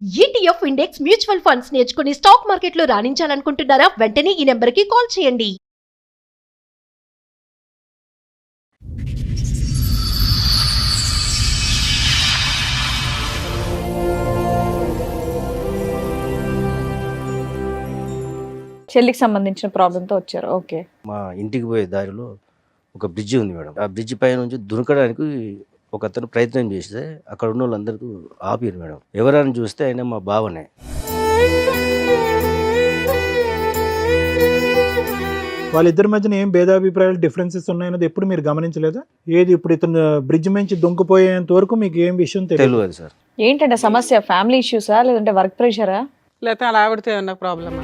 ETF index mutual funds నేర్చుకుని stock మార్కెట్లో రాణించాలనుకుంటున్నారా? వెంటనే ఈ నెంబర్కి కాల్ చేయండి. చెల్లికి సంబంధించిన ప్రాబ్లంతో వచ్చారు. ఓకే. మా ఇంటికి పోయే దారిలో ఒక బ్రిడ్జి ఉంది మేడం. ఆ బ్రిడ్జి పై నుంచి దునకడానికి ఒక అతను ప్రయత్నం చేస్తే అక్కడ ఉన్న వాళ్ళందరికీ ఆపారు మేడం. ఎవరైనా చూస్తే ఆయన మా బావనే. వాళ్ళిద్దరి మధ్యన ఏం భేదాభిప్రాయాలు డిఫరెన్సెస్ ఉన్నాయన్నది ఎప్పుడు మీరు గమనించలేదా? ఏది ఇప్పుడు ఇతను బ్రిడ్జ్ నుంచి దుంకిపోయేంత వరకు మీకు ఏం విషయం తెలియదు? తెలియదు సార్. ఏంటంటే సమస్య ఫ్యామిలీ ఇష్యూసా లేదంటే వర్క్ ప్రెషరా లేకపోతే అలా ఆవిడతో ఏమన్నా ప్రాబ్లమా?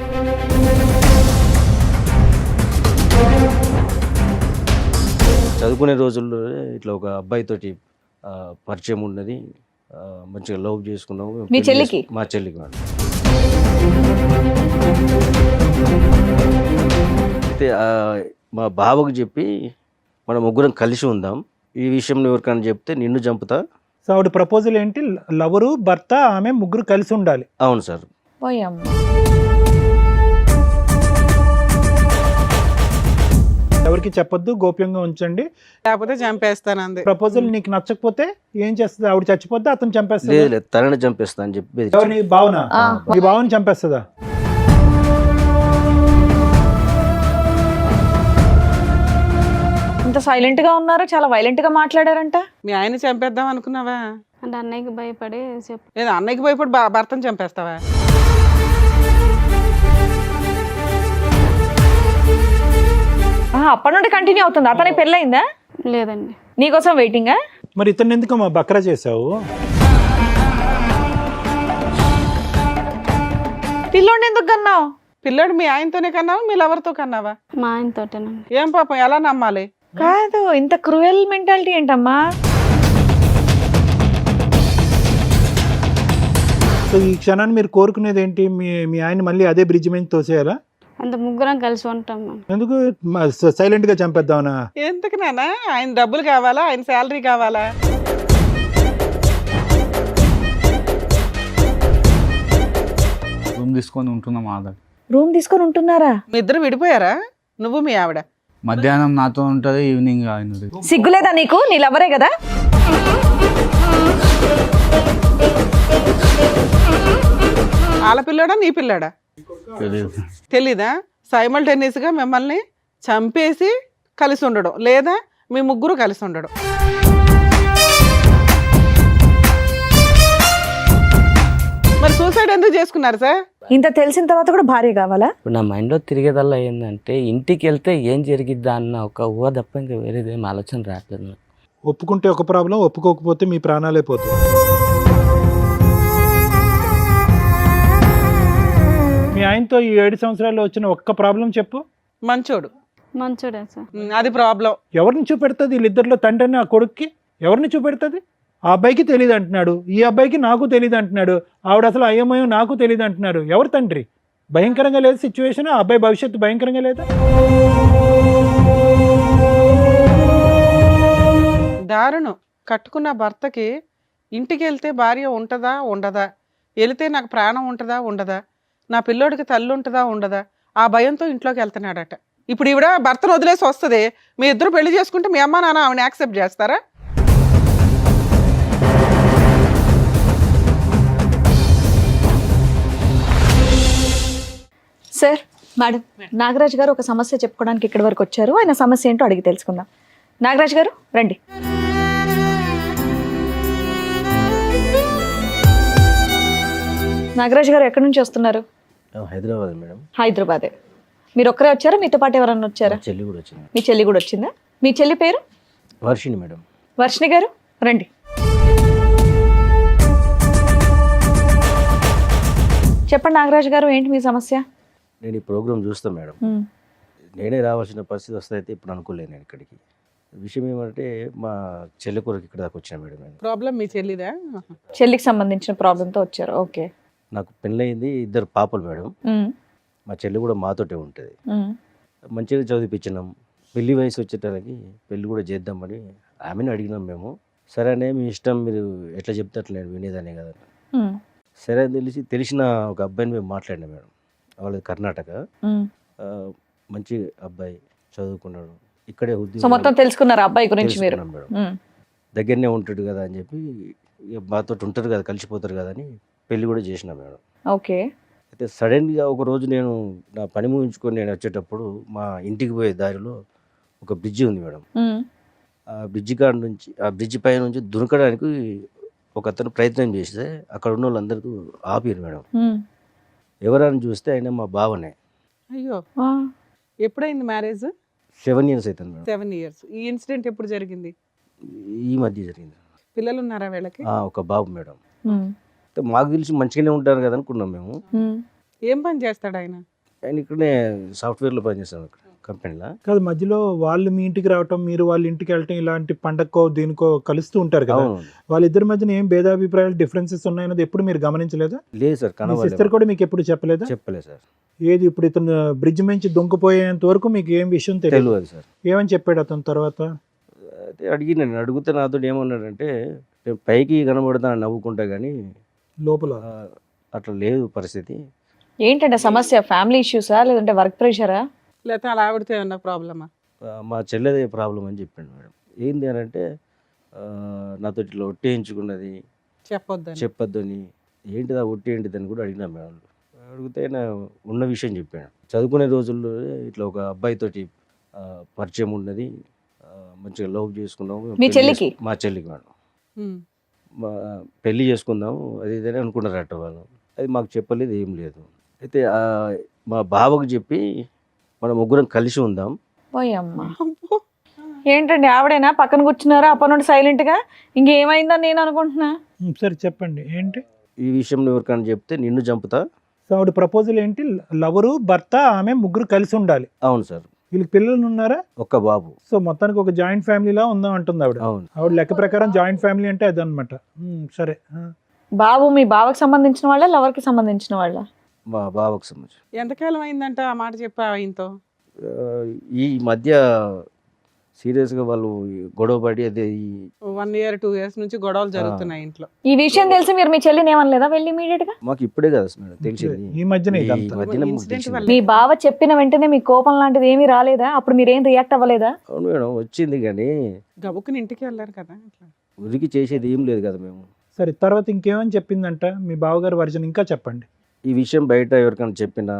చదువుకునే రోజుల్లో ఇట్లా ఒక అబ్బాయితోటి పరిచయం ఉన్నది. మంచిగా లవ్ చేసుకున్నాము. మీ పెళ్లి చెల్లికి? మా చెల్లికి మేడం. అయితే మా బావకు చెప్పి మనం ముగ్గురం కలిసి ఉందాం, ఈ విషయం ఎవరికైనా చెప్తే నిన్ను చంపుతా. సో ఆవిడ ప్రపోజల్ ఏంటి? లవరు, భర్త, ఆమె ముగ్గురు కలిసి ఉండాలి. అవును సార్. పోయమ్మ. ఎవరికి చెప్పొద్దు, గోప్యంగా ఉంచండి. లేకపోతే చంపేస్తాను అంది. ప్రపోజల్ నీకు నచ్చకపోతే ఏం చేస్తుంది? ఆవిడ చచ్చిపోతే అతను చంపేస్తుంది. లేదు లేదు, తనని చంపేస్తా అని చెప్పి ఎవరిని? భావన. ఆ. ఈ భావన చంపేస్తుందా? ఇంత సైలెంట్ గా ఉన్నారు, చాలా వైలెంట్ గా మాట్లాడారంట. మీ ఆయన చంపేద్దాం అనుకున్నావా? అంటే అన్నయ్యకి భయపడి లేదా అన్నయ్యకి భయపడి భర్తను చంపేస్తావా? అప్పటి నుండి కంటిన్యూ అవుతుంది. అతనికి పెళ్ళయిందా? లేదండి. నీకోసం వెయిటింగా? మరి ఇతను ఎందుకు మా బక్రా చేసావు? పిల్లోడిని ఎందుకు కన్నావు? పిల్లోడు మీ ఆయనతోనే కన్నావా మీ లవర్తో కన్నావా? మా ఆయనతోటేనండి. ఏం పాపం, ఎలా నమ్మాలి? కాదు, ఇంత క్రూయల్ మెంటాలిటీ ఏంటమ్మా? సో ఈ క్షణాన్ని మీరు కోరుకునేది ఏంటి? మీ ఆయన మళ్ళీ అదే బ్రిడ్జ్ మీద తోసేయాలా? అంత ముగ్గురం కలిసి ఉంటాం మనం. ఎందుకు సైలెంట్ గా చంపేద్దామనా? ఎందుకు నాన్న? ఆయన డబ్బులు కావాలా? ఆయన శాలరీ కావాలా? రూమ్ తీసుకొని ఉంటున్నాం ఆధార్. రూమ్ తీసుకొని ఉంటున్నారా? మీ ఇద్దరు విడిపోయారా? నువ్వు మీ ఆవిడ? మధ్యాహ్నం నాతో ఉంటుంది, ఈవినింగ్ ఆయనది. సిగ్గులేదా నీకు? నీ లవరే కదా. వాళ్ళ పిల్లోడా నీ పిల్లాడా? తెలియదు. తెలీదా? సైమల్టేనియస్గా మిమ్మల్ని చంపేసి కలిసి ఉండడం, లేదా మీ ముగ్గురు కలిసి ఉండడం. మరి సూసైడ్ ఎందుకు చేసుకున్నారు సార్? ఇంత తెలిసిన తర్వాత కూడా భార్య కావాలా? ఇప్పుడు నా మైండ్లో తిరిగేదల్లా ఏంటంటే ఇంటికి వెళ్తే ఏం జరిగిద్దా అన్న ఒక ఊహ తప్ప ఇంకా వేరేదేం ఆలోచన రావట్లేదు నాకు. ఒప్పుకుంటే ఒక ప్రాబ్లం, ఒప్పుకోకపోతే మీ ప్రాణాలే పోతాయి. మీ ఆయనతో ఈ 7 సంవత్సరాల్లో వచ్చిన ఒక్క ప్రాబ్లం చెప్పు. మంచోడు. మంచోడే సార్. అది ప్రాబ్లం. ఎవరిని చూపెడుతుంది? వీళ్ళిద్దరిలో తండ్రిని ఆ కొడుక్కి ఎవరిని చూపెడుతుంది? ఆ అబ్బాయికి తెలియదు అంటున్నాడు, ఈ అబ్బాయికి నాకు తెలియదు అంటున్నాడు, ఆవిడ అసలు అయ్యమయం నాకు తెలియదు అంటున్నాడు. ఎవరు తండ్రి? భయంకరంగా లేదు సిచ్యువేషన్. ఆ అబ్బాయి భవిష్యత్తు భయంకరంగా లేదా? దారుణం. కట్టుకున్న భర్తకి ఇంటికి వెళ్తే భార్య ఉంటుందా ఉండదా, వెళితే నాకు ప్రాణం ఉంటుందా ఉండదా, నా పిల్లోడికి తల్లి ఉంటుందా ఉండదా, ఆ భయంతో ఇంట్లోకి వెళ్తున్నాడట. ఇప్పుడు ఈవిడ భర్తను వదిలేసి వస్తుంది, మీ ఇద్దరు పెళ్లి చేసుకుంటే మీ అమ్మ నాన్న ఆవిడని యాక్సెప్ట్ చేస్తారా? సార్, మేడం, నాగరాజ్ గారు ఒక సమస్య చెప్పుకోవడానికి ఇక్కడి వరకు వచ్చారు. ఆయన సమస్య ఏంటో అడిగి తెలుసుకుందాం. నాగరాజ్ గారు రండి. నాగరాజ్ గారు ఎక్కడి నుంచి వస్తున్నారు? హైదరాబాద్ మేడం. హైదరాబాదే. మీరు ఒక్కరే వచ్చారా? మీతో పాటు ఎవరన్నా వచ్చారా? మా చెల్లి కూడా వచ్చింది. మీ చెల్లి కూడా వచ్చిందా? మీ చెల్లి పేరు? వర్షిణి మేడం. వర్షిణి గారు రండి. చెప్పండి నాగరాజ్ గారు, ఏంటి మీ సమస్య? నేను ఈ ప్రోగ్రామ్ చూస్తాను మేడం. నేనే రావాల్సిన పరిస్థితి వస్తాయితే ఇప్పుడు అనుకోలేదు నేను ఇక్కడికి. విషయం ఏమంటే మా చెల్లి కొరకు ఇక్కడ దాకా వచ్చాను మేడం. నేను ప్రాబ్లం మీ చెల్లిదా? చెల్లికి సంబంధించిన ప్రాబ్లంతో వచ్చారు. ఓకే. నాకు పెళ్ళయింది, 2 పాపలు మేడం. మా చెల్లి కూడా మాతోటే ఉంటుంది. మంచిగా చదివిపించినాం. పెళ్లి వయసు వచ్చేటానికి పెళ్లి కూడా చేద్దామని ఆమెను అడిగినాం మేము. సరే అనే మీ ఇష్టం, మీరు ఎట్లా చెప్తే అట్లా నేను వినేదానే కదా. సరే అని తెలిసిన ఒక అబ్బాయిని మేము మాట్లాడినాం మేడం. వాళ్ళది కర్ణాటక. ఉమ్. ఆ, మంచి అబ్బాయి, చదువుకున్నాడు, ఇక్కడే సో ఉద్యోగం మొత్తం తెలుసుకున్నారు అబ్బాయి గురించి మీరు. తెలుసుకున్నాం మేడం. ఉమ్. దగ్గరనే ఉంటాడు కదా అని చెప్పి ఇక మాతో ఉంటారు కదా, కలిసిపోతారు కదా అని పెళ్లి కూడా చేసినా మేడం. ఓకే. అయితే సడన్గా ఒక రోజు నేను నా పని ముగించుకొని నేను వచ్చేటప్పుడు మా ఇంటికి పోయే దారిలో ఒక బ్రిడ్జి ఉంది మేడం. ఉమ్. ఆ బ్రిడ్జి పై నుంచి దునకడానికి ఒక అతను ప్రయత్నం చేస్తే అక్కడ ఉన్న వాళ్ళందరూ ఆపారు మేడం. ఉమ్. ఎవరని చూస్తే ఆయన మా బావనే. అయ్యో, ఆ. ఎప్పుడైంది మ్యారేజ్? 7 years అవుతుంది మేడం. 7 years. ఈ ఇన్సిడెంట్ ఎప్పుడు జరిగింది? ఈ మధ్య జరిగింది. పిల్లలు ఉన్నారా వీళ్ళకి? ఒక బాబు మేడం. ఉమ్. అయితే మాకు తెలిసి మంచిగానే ఉంటారు కదా అనుకున్నాం మేము. ఉమ్. ఏం పని చేస్తాడు ఆయన? ఆయన ఇక్కడనే సాఫ్ట్వేర్లో పనిచేస్తాం ఇక్కడ కంపెనీలో. కాదు, మధ్యలో వాళ్ళు మీ ఇంటికి రావటం, మీరు వాళ్ళ ఇంటికి వెళ్ళటం, ఇలాంటి పండక్కో దీనికో కలుస్తూ ఉంటారు కదా. అవును. వాళ్ళిద్దరి మధ్యన ఏం భేదాభిప్రాయాలు, డిఫరెన్సెస్ ఉన్నాయన్నది ఎప్పుడు మీరు గమనించలేదా? లేదు సార్, మీ సిస్టర్ కూడా మీకు ఎప్పుడు చెప్పలేదా? చెప్పలేదు సార్. ఏది ఇప్పుడు ఇతను బ్రిడ్జ్ నుంచి దొంగపోయేంత వరకు మీకు ఏం విషయం తెలియదు? తెలియదు సార్. ఏమని చెప్పాడు అతను తర్వాత? అయితే అడిగినాను, అడిగితే నాతో ఏమన్నాడంటే నేను పైకి కనబడతాను నవ్వుకుంటా కానీ లోపల అట్లా లేదు పరిస్థితి. ఏంటంటే సమస్య? ఫ్యామిలీ ఇష్యూసా లేదంటే వర్క్ ప్రెషరా? లేకపోతే అలా ఆవిడతో ఏమన్నా ప్రాబ్లమా? మా చెల్లెదే ప్రాబ్లం అని చెప్పాడు మేడం. ఏంది అని అంటే నాతో ఇట్లా ఒట్టేయించుకున్నది, చెప్పొద్దని. చెప్పొద్దని. ఏంటిదా ఒట్టి ఏంటిదని కూడా అడిగినా మేడం. అడిగితే ఆయన ఉన్న విషయం చెప్పాను. చదువుకునే రోజుల్లో ఇట్లా ఒక అబ్బాయితోటి పరిచయం ఉన్నది, మంచిగా లవ్ చేసుకున్నాము. మీ చెల్లికి? మా చెల్లికి మేడం. ఉమ్. పెళ్లి చేసుకుందాము అది ఇదని అనుకున్నారట వాళ్ళు. అది మాకు చెప్పలేదు, ఏం లేదు. అయితే మా బావకు చెప్పి మనం ముగ్గురం కలిసి ఉందాం. పోయమ్మా. ఏంటండి ఆవిడేనా పక్కన కూర్చున్నారా అప్పటి నుండి సైలెంట్ గా? ఇంకేమైందని నేను అనుకుంటున్నా. సరే చెప్పండి ఏంటి ఈ విషయం ఎవరికైనా చెప్తే నిన్ను చంపుతా. సో ఆవిడ ప్రపోజల్ ఏంటి? లవరు, భర్త, ఆమె ముగ్గురు కలిసి ఉండాలి. అవును సార్. వీళ్ళకి పిల్లలు ఉన్నారా? ఒక్క బాబు. సో మొత్తానికి ఒక జాయింట్ ఫ్యామిలీలా ఉందాం అంటుంది ఆవిడ. అవును. ఆవిడ లెక్క ప్రకారం జాయింట్ ఫ్యామిలీ అంటే అదనమాట. సరే. బాబు మీ బావకి సంబంధించిన వాళ్ళ లవర్ కి సంబంధించిన వాళ్ళ? మా బావకు సంబంధించి. ఎంతకాలం అయిందంట ఆ మాట చెప్పా ఆయనతో? ఈ మధ్య సీరియస్గా వాళ్ళు గొడవపడి అదే 1 year 2 years నుంచి గొడవలు జరుగుతున్నాయి ఇంట్లో. ఈ విషయం తెలిసి మీరు మీ చెల్లిని ఏమనలేదా వెళ్ళి ఇమీడియట్ గా? మాకు ఇప్పుడే కదా మేడం తెలిసింది. ఈ మధ్యనే ఈ ఇదంతా. మధ్యన మాకు Incident తెలిసింది. వల్ల. మీ బావ చెప్పిన వెంటనే మీ కోపం లాంటిది ఏమీ రాలేదా? అప్పుడు మీరేం రియాక్ట్ అవ్వలేదా? అవును మేడం, వచ్చింది కానీ గబుక్కుని ఇంటికి వెళ్ళారు కదా అట్లా. ఉరికి చేసేది ఏం లేదు కదా మేము. సరే, తర్వాత ఇంకేమని చెప్పిందంట మీ బావగారు వర్జన్? ఇంకా చెప్పండి. ఈ విషయం బయట ఎవరికైనా చెప్పిన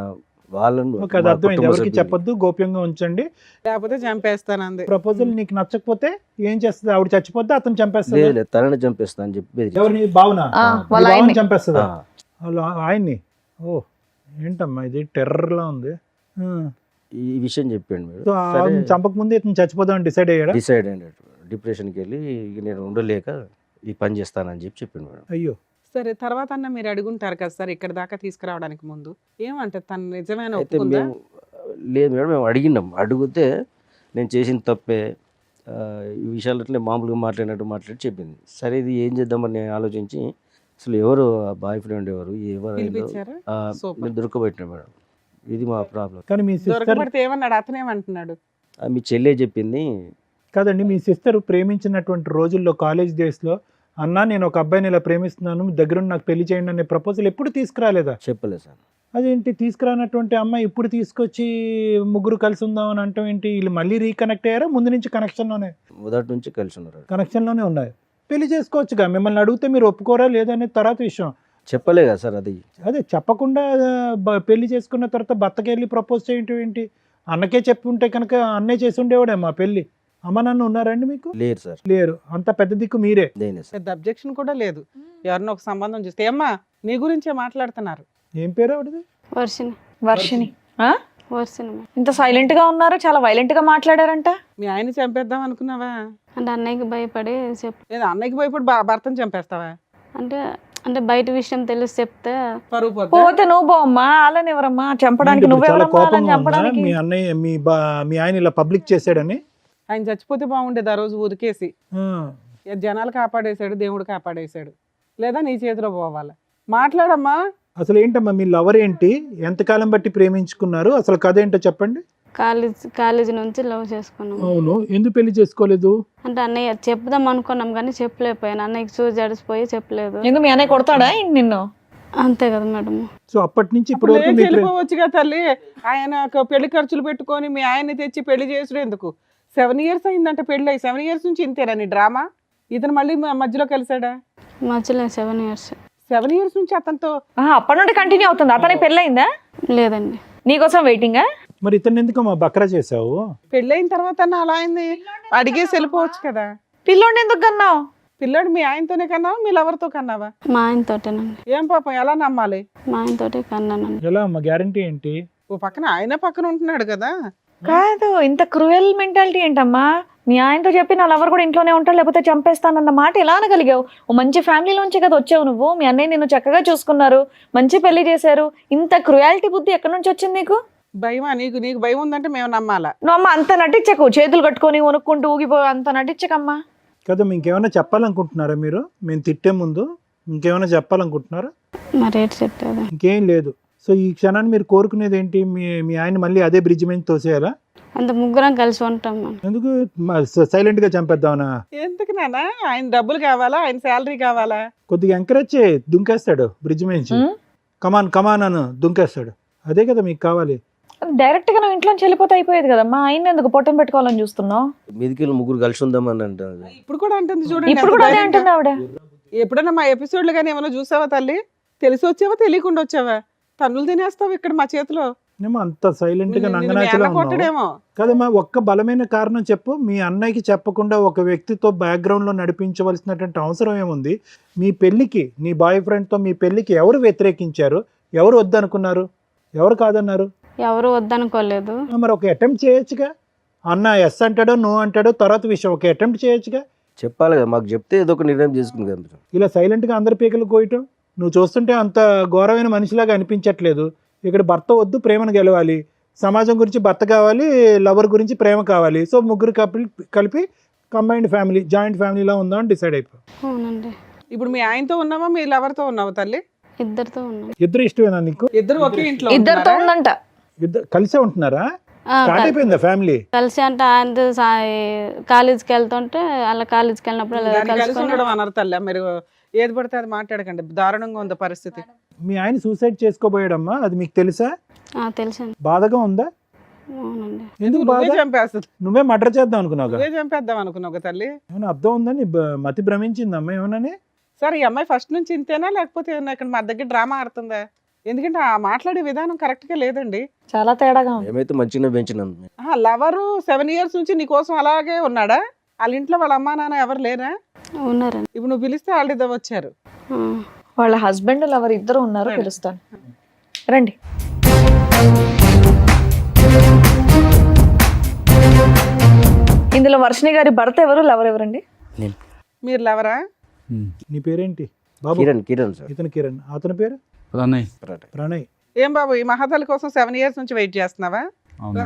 వాళ్ళను ఓకే, అది మా అర్థమైంది. కుటుంబ ఎవరికి సభ్యులు. చెప్పొద్దు, గోప్యంగా ఉంచండి. లేకపోతే చంపేస్తాను అంది. ప్రపోజల్ నీకు నచ్చకపోతే ఏం చేస్తుంది? ఆవిడ చచ్చిపోతే అతను చంపేస్తాడు. లేదు లేదు, తనని చంపేస్తా అని చెప్పి బెదిరించాడు. ఎవరిని? భావన? ఆ, వాళ్ళ భావన ఆయన్ని. చంపేస్తుందా? ఆ, వాళ్ళు ఆయన్ని? ఓ, ఏంటమ్మా ఇది టెర్రర్లా ఉంది. ఈ విషయం చెప్పాడు మేడం. సో ఆవిడని చంపక ముందే ఇతను చచ్చిపోదామని డిసైడ్ అయ్యాడా? డిసైడ్ అయినట్టు డిప్రెషన్కి వెళ్ళి ఇక నేను ఉండలేక ఈ పని చేస్తానని చెప్పి చెప్పిండు మేడం. అయ్యో. సరే, తర్వాత అన్న మీరు అడుగుంటారు కదా సార్ ఇక్కడ దాకా తీసుకురావడానికి ముందు ఏమంటే తను నిజమైన అయితే ఒప్పుకుందా? మేము లేదు మేడం, మేము అడిగినాం. అడిగితే నేను చేసిన తప్పే, ఈ విషయాలు అట్లే మామూలుగా మాట్లాడి చెప్పింది. సరే ఇది ఏం చేద్దామని నేను ఆలోచించి అసలు ఎవరు బాయ్ ఫ్రెండ్ ఎవరు పిలిపించారా? Super. నేను దొరకబెట్టినా మేడం. ఇది మా ప్రాబ్లం. కానీ మీ సిస్టర్ దొరకబడితే ఏమన్నాడు? అతనేమంటున్నాడు? మీ చెల్లె చెప్పింది. కాదండి, మీ సిస్టర్ ప్రేమించినటువంటి రోజుల్లో కాలేజ్ డేస్లో అన్నా నేను ఒక అబ్బాయిని ఇలా ప్రేమిస్తున్నాను, దగ్గరుండి నాకు పెళ్లి చేయండి అనే ప్రపోజల్ ఎప్పుడు తీసుకురాలేదా? చెప్పలేదు సార్. అదేంటి తీసుకురానటువంటి అమ్మాయి ఇప్పుడు తీసుకొచ్చి ముగ్గురు కలిసి ఉందామని అంటాం ఏంటి? వీళ్ళు మళ్ళీ రీకనెక్ట్ అయ్యారా? ముందు నుంచి మొదటి నుంచి కలిసి ఉన్నారు. కనెక్షన్లోనే ఉన్నాయి. పెళ్లి చేసుకోవచ్చుగా. మిమ్మల్ని అడిగితే మీరు ఒప్పుకోరా లేదనే తర్వాత విషయం. చెప్పలే కదా సార్ అది. అదే చెప్పకుండా పెళ్లి చేసుకున్న తర్వాత భర్తకి వెళ్ళి ప్రపోజ్ చేయటం ఏంటి? అన్నకే చెప్పి ఉంటే కనుక అన్నే చేసి ఉండేవాడే మా పెళ్లి. అమ్మ నాన్న ఉన్నారండి మీకు? లేరు సార్. లేరు. అంత పెద్ద దిక్కు మీరే. దేనే సార్. పెద్ద అబ్జెక్షన్ కూడా లేదు. ఎవరినో ఒక సంబంధం చూస్తే అమ్మా నీ గురించే మాట్లాడుతున్నారు. ఏం పేరు ఆవిడది? వర్షిని. వర్షిని. ఆ? వర్షిని మేడం. ఇంత సైలెంట్ గా ఉన్నారు, చాలా వైలెంట్ గా మాట్లాడారంట. మీ ఆయన చంపేద్దాం అనుకున్నావా? అంటే అన్నయ్యకి భయపడి లేదా అన్నయ్యకి భయపడి భర్తను చంపేస్తావా? అంటే అంటే బయట విషయం తెలిసి చెప్తే పరువు పోద్దా? పోతే నువ్వు పోమ్మా, వాళ్ళని ఎవరమ్మా చంపడానికి? ఏంటి ఇప్పుడు చాలా నువ్వెవరమ్మా వాళ్ళని కోపంగా ఉందా? చంపడానికి? మీ అన్నయ్య మీ ఆయన ఇలా పబ్లిక్ చేశాడని? ఆయన చచ్చిపోతే బాగుండేది ఆ రోజు ఉరికేసి. ఆ. జనాలు కాపాడేశాడు, దేవుడు కాపాడేశాడు. లేదా నీ చేతిలో పోవాలి. మాట్లాడమ్మా. అసలు ఏంటమ్మా మీ లవర్ ఏంటి? ఎంతకాలం బట్టి ప్రేమించుకున్నారు? అసలు కథ ఏంటో చెప్పండి. కాలేజీ నుంచి లవ్ చేసుకున్నాం. అవును, ఎందుకు పెళ్లి చేసుకోలేదు? అంటే అన్నయ్య చెప్దాం అనుకున్నాం కానీ చెప్పలేకపోయాను. అన్నయ్యకి చూసి జడిసిపోయి చెప్పలేదు. ఎందుకు మీ అన్నయ్య కొడతాడా ఏంటి నిన్ను? అంతే కదా మేడం. సో అప్పటి నుంచి ఇప్పుడు ఇప్పటి వరకు మీ వెళ్ళిపోవచ్చుగా తల్లి. ఆయన పెళ్లి ఖర్చులు పెట్టుకొని మీ ఆయన్ని తెచ్చి పెళ్లి చేసుడు ఎందుకు? 7 years అయిందంట పెళ్ళి అయ్యి. 7 years నుంచి ఇంతేనా నీ డ్రామా? ఇతను మళ్ళీ మధ్యలో కలిసాడా? మధ్యలో 7 years 7 years నుంచి అతనితో అప్పటి నుండి కంటిన్యూ అవుతుంది. అతనికి పెళ్ళయిందా? లేదండి. నీకోసం వెయిటింగా? మరి ఇతను ఎందుకు మా బక్రా చేసావు? పెళ్ళైన తర్వాత అలా అయింది అడిగేసి వెళ్ళిపోవచ్చు కదా. పిల్లోడిని ఎందుకు కన్నావు? పిల్లాడు మీ ఆయనతోనే కన్నావా మీ లవర్తో కన్నావా? మా ఆయనతోటేనండి. ఏం పాపం ఎలా నమ్మాలి? మా ఆయనతోటే కన్నానండి. ఎలా అమ్మ గ్యారంటీ ఏంటి? ఓ పక్కన ఆయన పక్కన ఉంటున్నాడు కదా. కాదు, ఇంత క్రూయల్ మెంటాలిటీ ఏంటమ్మా? మీ ఆయనతో చెప్పి నా లవర్ కూడా ఇంట్లోనే ఉంటాడు లేకపోతే చంపేస్తానన్న మాట ఎలా అనగలిగావు? ఓ మంచి ఫ్యామిలీలోంచే కదా వచ్చావు నువ్వు. మీ అన్నయ్య నిన్ను చక్కగా చూసుకున్నారు, మంచి పెళ్లి చేశారు. ఇంత క్రూయాలిటీ బుద్ధి ఎక్కడి నుంచి వచ్చింది నీకు? భయమా నీకు? నీకు భయం ఉందంటే మేము నమ్మాలా? నువ్వు అమ్మ అంత నటించకు, చేతులు కట్టుకొని వణుక్కుంటూ ఊగిపో అంత నటించకమ్మా. కదా ఇంకేమైనా చెప్పాలనుకుంటున్నారా మీరు? మేము తిట్టే ముందు ఇంకేమైనా చెప్పాలనుకుంటున్నారా? మరి ఏంటి చెప్పేది? ఇంకేం లేదు. సో ఈ క్షణాన్ని మీరు కోరుకునేది ఏంటి? మీ ఆయన మళ్ళీ అదే బ్రిడ్జ్ మీద తోసేయాలా? అంత ముగ్గురం కలిసి ఉంటాం మనం. ఎందుకు సైలెంట్ గా చంపేద్దామనా? ఎందుకు నాన్న? ఆయన డబ్బులు కావాలా? ఆయన శాలరీ కావాలా? కొద్దిగా ఎంకరేజ్ చేయి, దుంకేస్తాడు బ్రిడ్జ్ నుంచి. కమాన్ అని దుంకేస్తాడు. అదే కదా మీకు కావాలి. డైరెక్ట్ గా నువ్వు ఇంట్లోంచి వెళ్ళిపోతే అయిపోయేది కదమ్మా. ఆయన ఎందుకు పొట్టం పెట్టుకోవాలని చూస్తున్నావు? మీదికి వెళ్ళి ముగ్గురు కలిసి ఉందామని అంటారు. ఇప్పుడు కూడా అంటుంది చూడండి. ఇప్పుడు కూడా అదే అంటుంది ఆవిడ. ఎప్పుడన్నా మా ఎపిసోడ్లు కానీ ఏమైనా చూసావా తల్లి? తెలిసి వచ్చావా తెలియకుండా వచ్చావా? తన్నులు తినేస్తావు ఇక్కడ మా చేతిలో. ఏమో అంత సైలెంట్ గా నంగనాచిలా ఉన్నావు కొట్టడేమో కదమ్మా. ఒక్క బలమైన కారణం చెప్పు. మీ అన్నయ్యకి చెప్పకుండా ఒక వ్యక్తితో బ్యాక్గ్రౌండ్ లో నడిపించవలసినటువంటి అవసరం ఏముంది? మీ పెళ్లికి, నీ బాయ్ ఫ్రెండ్ తో మీ పెళ్లికి ఎవరు వ్యతిరేకించారు? ఎవరు వద్దనుకున్నారు? ఎవరు కాదన్నారు? ఎవరు వద్దనుకోలేదు. మరి ఒక అటెంప్ట్ చేయొచ్చుగా. అన్న ఎస్ అంటాడో నో అంటాడో తర్వాత విషయం. ఒక అటెంప్ట్ చేయొచ్చుగా. చెప్పాలి కదా, మాకు చెప్తే ఏదో ఒక నిర్ణయం చేసుకుంది కదా. ఇలా సైలెంట్ గా అందరి పీకలు కోయటం నువ్వు చూస్తుంటే అంత ఘోరమైన మనిషిలాగా అనిపించట్లేదు. ఇక్కడ భర్త వద్దు, ప్రేమను గెలవాలి. సమాజం గురించి భర్త కావాలి, లవర్ గురించి ప్రేమ కావాలి. సో ముగ్గురు కలిపి కంబైన్డ్ ఫ్యామిలీ, జాయింట్ ఫ్యామిలీలా ఉందాం అని డిసైడ్ అయిపో. అవునండి. ఇప్పుడు మీ ఆయనతో ఉన్నావా మీ లవర్తో ఉన్నావా తల్లి? ఇద్దరితో ఉన్నాం. ఇద్దరు ఇష్టమేనా నీకు? ఇద్దరు ఒకే ఇంట్లో ఇద్దరితో ఉంటున్నారా? ఉందంట. ఇద్దరు కలిసే ఉంటున్నారా? ఆ, స్టార్ట్ అయిపోయిందా ఫ్యామిలీ? కలిసి అంటే ఆయన కాలేజీకి వెళ్తుంటే అలా కాలేజీకి వెళ్ళినప్పుడు అలా దాన్ని కలిసి కలుసుకొని ఉండడం అన్నారు తల్లి. మీరు ఏది పడితే అది మాట్లాడకండి. దారుణంగా ఉంది పరిస్థితి. మీ ఆయన సూసైడ్ చేసుకోబోయాడమ్మా, అది మీకు తెలుసా? తెలుసండి. బాధగా ఉందా? అవునండి. ఎందుకు బాధ? నువ్వే చంపేస్తుంది. నువ్వే మర్డర్ చేద్దాం అనుకున్నావు. నువ్వే చంపేద్దాం అనుకున్నావు కదా తల్లి. ఏమైనా అర్థం ఉందని మతి భ్రమించిందమ్మా ఏమన్నా? సరే ఈ అమ్మాయి ఫస్ట్ నుంచి ఇంతేనా లేకపోతే ఏమన్నా ఇక్కడ మా దగ్గర డ్రామా ఆడుతుందా? ఎందుకంటే ఆ మాట్లాడే విధానం కరెక్ట్ గా లేదండి. చాలా తేడాగా ఉంది. ఏమైతే మంచిగా పెంచినాను. లవరు 7 years నుంచి నీ కోసం అలాగే ఉన్నాడా? వాళ్ళ ఇంట్లో వాళ్ళ అమ్మా నాన్న ఎవరు లేరా? ఉన్నారండి. ఇప్పుడు నువ్వు పిలిస్తే వాళ్ళు ఇద్దరు వచ్చారు. వాళ్ళ హస్బెండ్ లవర్ ఇద్దరు ఉన్నారు. పిలుస్తాను, రండి. ఇందులో వర్షిణి గారి భర్త ఎవరు, లవర్ ఎవరండి? మీరు లవరా? నీ పేరేంటి బాబు? కిరణ్ సార్. ఇతను కిరణ్. అతని పేరు ప్రణయ్. ప్రణయ్. ఏం బాబు ఈ మహాతల్లి కోసం 7 years నుంచి వెయిట్ చేస్తున్నావా? అవునా?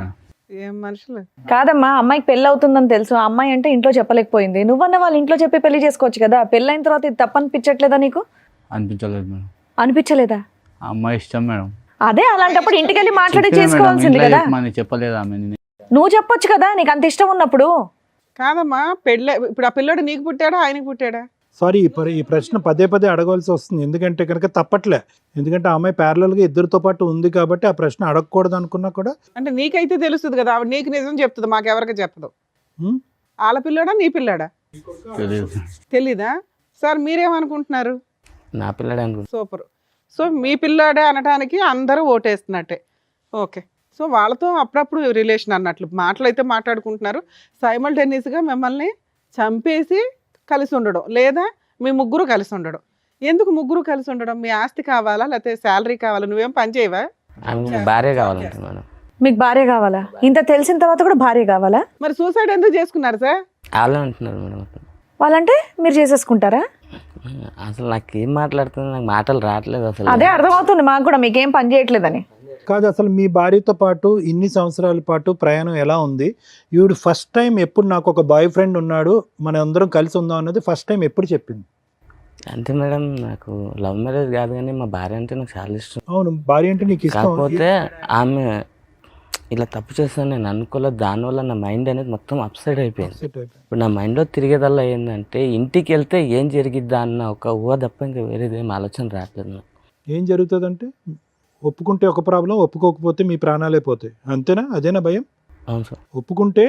ఏం మనుషులు. కాదమ్మా, అమ్మాయికి పెళ్ళి అవుతుందని తెలుసు. ఆ అమ్మాయి అంటే ఇంట్లో చెప్పలేకపోయింది. నువ్వన్న వాళ్ళ ఇంట్లో చెప్పి పెళ్లి చేసుకోవచ్చు కదా. పెళ్ళైన తర్వాత ఇది తప్పనిపించట్లేదా నీకు? అనిపించలేదు మేడం. అనిపించలేదా? ఆ అమ్మాయి ఇష్టం మేడం. అదే, అలాంటప్పుడు ఇంటికి వెళ్ళి మాట్లాడి చెప్పినా మేడం, చేసుకోవాల్సింది ఇంట్లో కదా. చెప్పమని చెప్పలేదు ఆమె. నువ్వు చెప్పొచ్చు కదా, నీకు అంత ఇష్టం ఉన్నప్పుడు. కాదమ్మా పెళ్ళి ఇప్పుడు ఆ పిల్లడు నీకు పుట్టాడా ఆయనకి పుట్టాడా? సారీ, ఈ ప్రశ్న పదే పదే అడగవలసి వస్తుంది. ఎందుకంటే కనుక తప్పట్లే. ఎందుకంటే ఆ అమ్మాయి ప్యారలల్ గా ఇద్దరితో పాటు ఉంది కాబట్టి ఆ ప్రశ్న అడగకూడదు అనుకున్నా కూడా. అంటే నీకైతే తెలుస్తుంది కదా, ఆవిడ నీకు నిజం చెప్తుంది, మాకెవరికి చెప్పదు. వాళ్ళ పిల్లాడా నీ పిల్లాడా తెలియదు. తెలీదా? సార్ మీరేమనుకుంటున్నారు? నా పిల్లడే అనుకుంటా. సూపర్. సో మీ పిల్లాడే అనడానికి అందరూ ఓటేస్తున్నట్టే. ఓకే. సో వాళ్ళతో అప్పుడప్పుడు రిలేషన్ అన్నట్లు మాటలు అయితే మాట్లాడుకుంటున్నారు. సైమల్టేనియస్గా మిమ్మల్ని చంపేసి కలిసి ఉండడం, లేదా మీ ముగ్గురు కలిసి ఉండడం. ఎందుకు ముగ్గురు కలిసి ఉండడం? మీ ఆస్తి కావాలా లేకపోతే శాలరీ కావాలా? నువ్వేం పని చేయవా? ఆమె భార్య కావాలంటే మేడం. మీకు భార్య కావాలా? ఇంత తెలిసిన తర్వాత కూడా భార్య కావాలా? మరి సూసైడ్ ఎందుకు చేసుకున్నారు సార్? వాళ్ళే అంటున్నారు మేడం. వాళ్ళంటే మీరు చేసేసుకుంటారా? అసలు నాకేం మాట్లాడుతుంది, నాకు మాటలు రావట్లేదు అసలు. అదే అర్థమవుతుంది మాకు కూడా, మీకేం పని చేయట్లేదని. కాదు, అసలు మీ భార్యతో పాటు ఇన్ని సంవత్సరాల పాటు ప్రయాణం ఎలా ఉంది? ఈవిడ ఫస్ట్ టైం ఎప్పుడు నాకు ఒక బాయ్ ఫ్రెండ్ ఉన్నాడు, మన అందరం కలిసి ఉందాం అన్నది ఫస్ట్ టైం ఎప్పుడు చెప్పింది? అంతే మేడం, నాకు లవ్ మ్యారేజ్ కాదు కానీ మా భార్య అంటే నాకు చాలా ఇష్టం. అవును, భార్య అంటే నీకు ఇష్టం. కాకపోతే ఆమె ఇలా తప్పు చేస్తాను నేను అనుకోలేదు. దానివల్ల నా మైండ్ అనేది మొత్తం అప్సైడ్ అయిపోయింది. ఇప్పుడు నా మైండ్లో తిరిగేదల్లా ఏంటంటే ఇంటికి వెళ్తే ఏం జరిగిద్దా అన్న ఒక ఊహ తప్ప ఇంకా వేరేది ఏం ఆలోచన రావట్లేదు. ఏం జరుగుతుందంటే ఒప్పుకుంటే ఒక ప్రాబ్లం, ఒప్పుకోకపోతే మీ ప్రాణాలే పోతాయి. అంతేనా? అదేనా భయం? అవును సార్. ఒప్పుకుంటే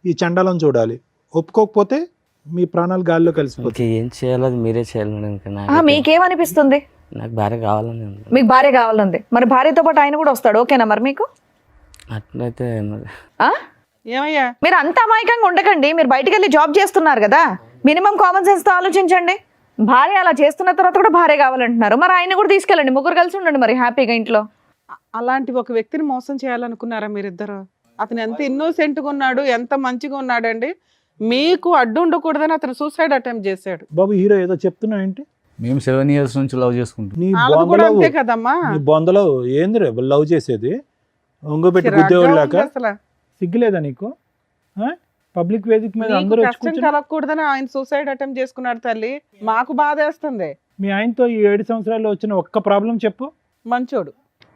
ఈ చండాలం చూడాలి, ఒప్పుకోకపోతే మీ ప్రాణాలు గాల్లో కలిసిపోతాయి. ఇంకా ఏం చేయాలో అది మీరే చేయాలి మేడం. ఇంకా మీకేమనిపిస్తుంది? నాకు భార్య కావాలని ఉంది. మీకు భార్య కావాలంది, మరి భార్యతో పాటు ఆయన కూడా వస్తాడు, ఓకేనా మరి మీకు? అట్లయితే మరి ఆ? ఏమయ్యా మీరు అంత అమాయకంగా ఉండకండి. మీరు బయటికి వెళ్ళి జాబ్ చేస్తున్నారు కదా, మినిమం కామన్ సెన్స్ తో ఆలోచించండి. భార్య అలా చేస్తున్న తర్వాత కూడా భార్య కావాలంటున్నారు, మరి ఆయన కూడా తీసుకెళ్ళండి, ముగ్గురు కలిసి ఉండండి మరి హ్యాపీగా ఇంట్లో. అలాంటి ఒక వ్యక్తిని మోసం చేయాలనుకున్నారా మీరిద్దరు? అతను ఎంత ఇన్నోసెంట్గా ఉన్నాడు, ఎంత మంచిగా ఉన్నాడండి. మీకు అడ్డు ఉండకూడదని అతను సూసైడ్ అటెంప్ట్ చేశాడు. బాబు హీరో ఏదో చెప్తున్నావు ఏంటి? మేము 7 years నుంచి లవ్ చేసుకుంటాం. నీ వాళ్ళది కూడా బొందలో అంతే కదమ్మా. నీ బొందలో ఏంది రే లవ్ చేసేది? ఒంగోబెట్టి చిరాగ్గా గుద్దేవాళ్ళాక ఉంది అసలు. సిగ్గులేదా నీకు? పబ్లిక్ వేదిక మీద నీకు అందరూ వచ్చి కష్టం కూర్చొని కలగకూడదని ఆయన సూసైడ్ అటెంప్ట్ చేసుకున్నాడు తల్లి. మాకు బాధేస్తుంది. మీ ఆయనతో ఈ 7 సంవత్సరాల్లో వచ్చిన ఒక్క ప్రాబ్లం చెప్పు. మంచోడు.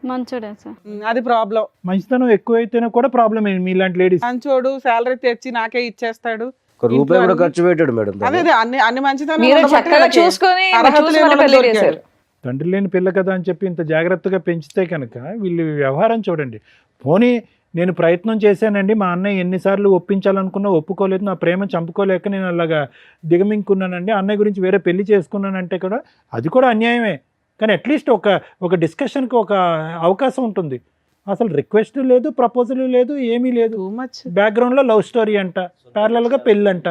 మంచోడే సార్. అది ప్రాబ్లం. మంచితనం ఎక్కువైతేనే కూడా ప్రాబ్లం ఏంటి మీలాంటి లేడీస్? మంచోడు, శాలరీ తెచ్చి నాకే ఇచ్చేస్తాడు. ఒక రూపాయి కూడా ఖర్చు పెట్టాడు మేడం. అదే అదే అన్ని మంచితనం మీరు ఉండబట్టి చక్కగా వీళ్ళకి చూసుకొని అర్హత చూసి లేని మరి వాళ్ళని పెళ్లి దొరికారు. చేశారు. తండ్రి లేని పిల్ల కదా అని చెప్పి ఇంత జాగ్రత్తగా పెంచితే కనుక వీళ్ళు వ్యవహారం చూడండి. పోనీ నేను ప్రయత్నం చేశానండి, మా అన్నయ్య ఎన్నిసార్లు ఒప్పించాలనుకున్నా ఒప్పుకోలేదు, నా ప్రేమ చంపుకోలేక నేను అలాగా దిగమింగుకున్నానండి, అన్నయ్య గురించి వేరే పెళ్లి చేసుకున్నానంటే కూడా అది కూడా అన్యాయమే. కానీ అట్లీస్ట్ ఒక డిస్కషన్కి ఒక అవకాశం ఉంటుంది. అసలు రిక్వెస్ట్ లేదు, ప్రపోజల్ లేదు, ఏమీ లేదు. Too much. బ్యాక్గ్రౌండ్లో లవ్ స్టోరీ అంట, ప్యారలల్గా పెళ్ళంట.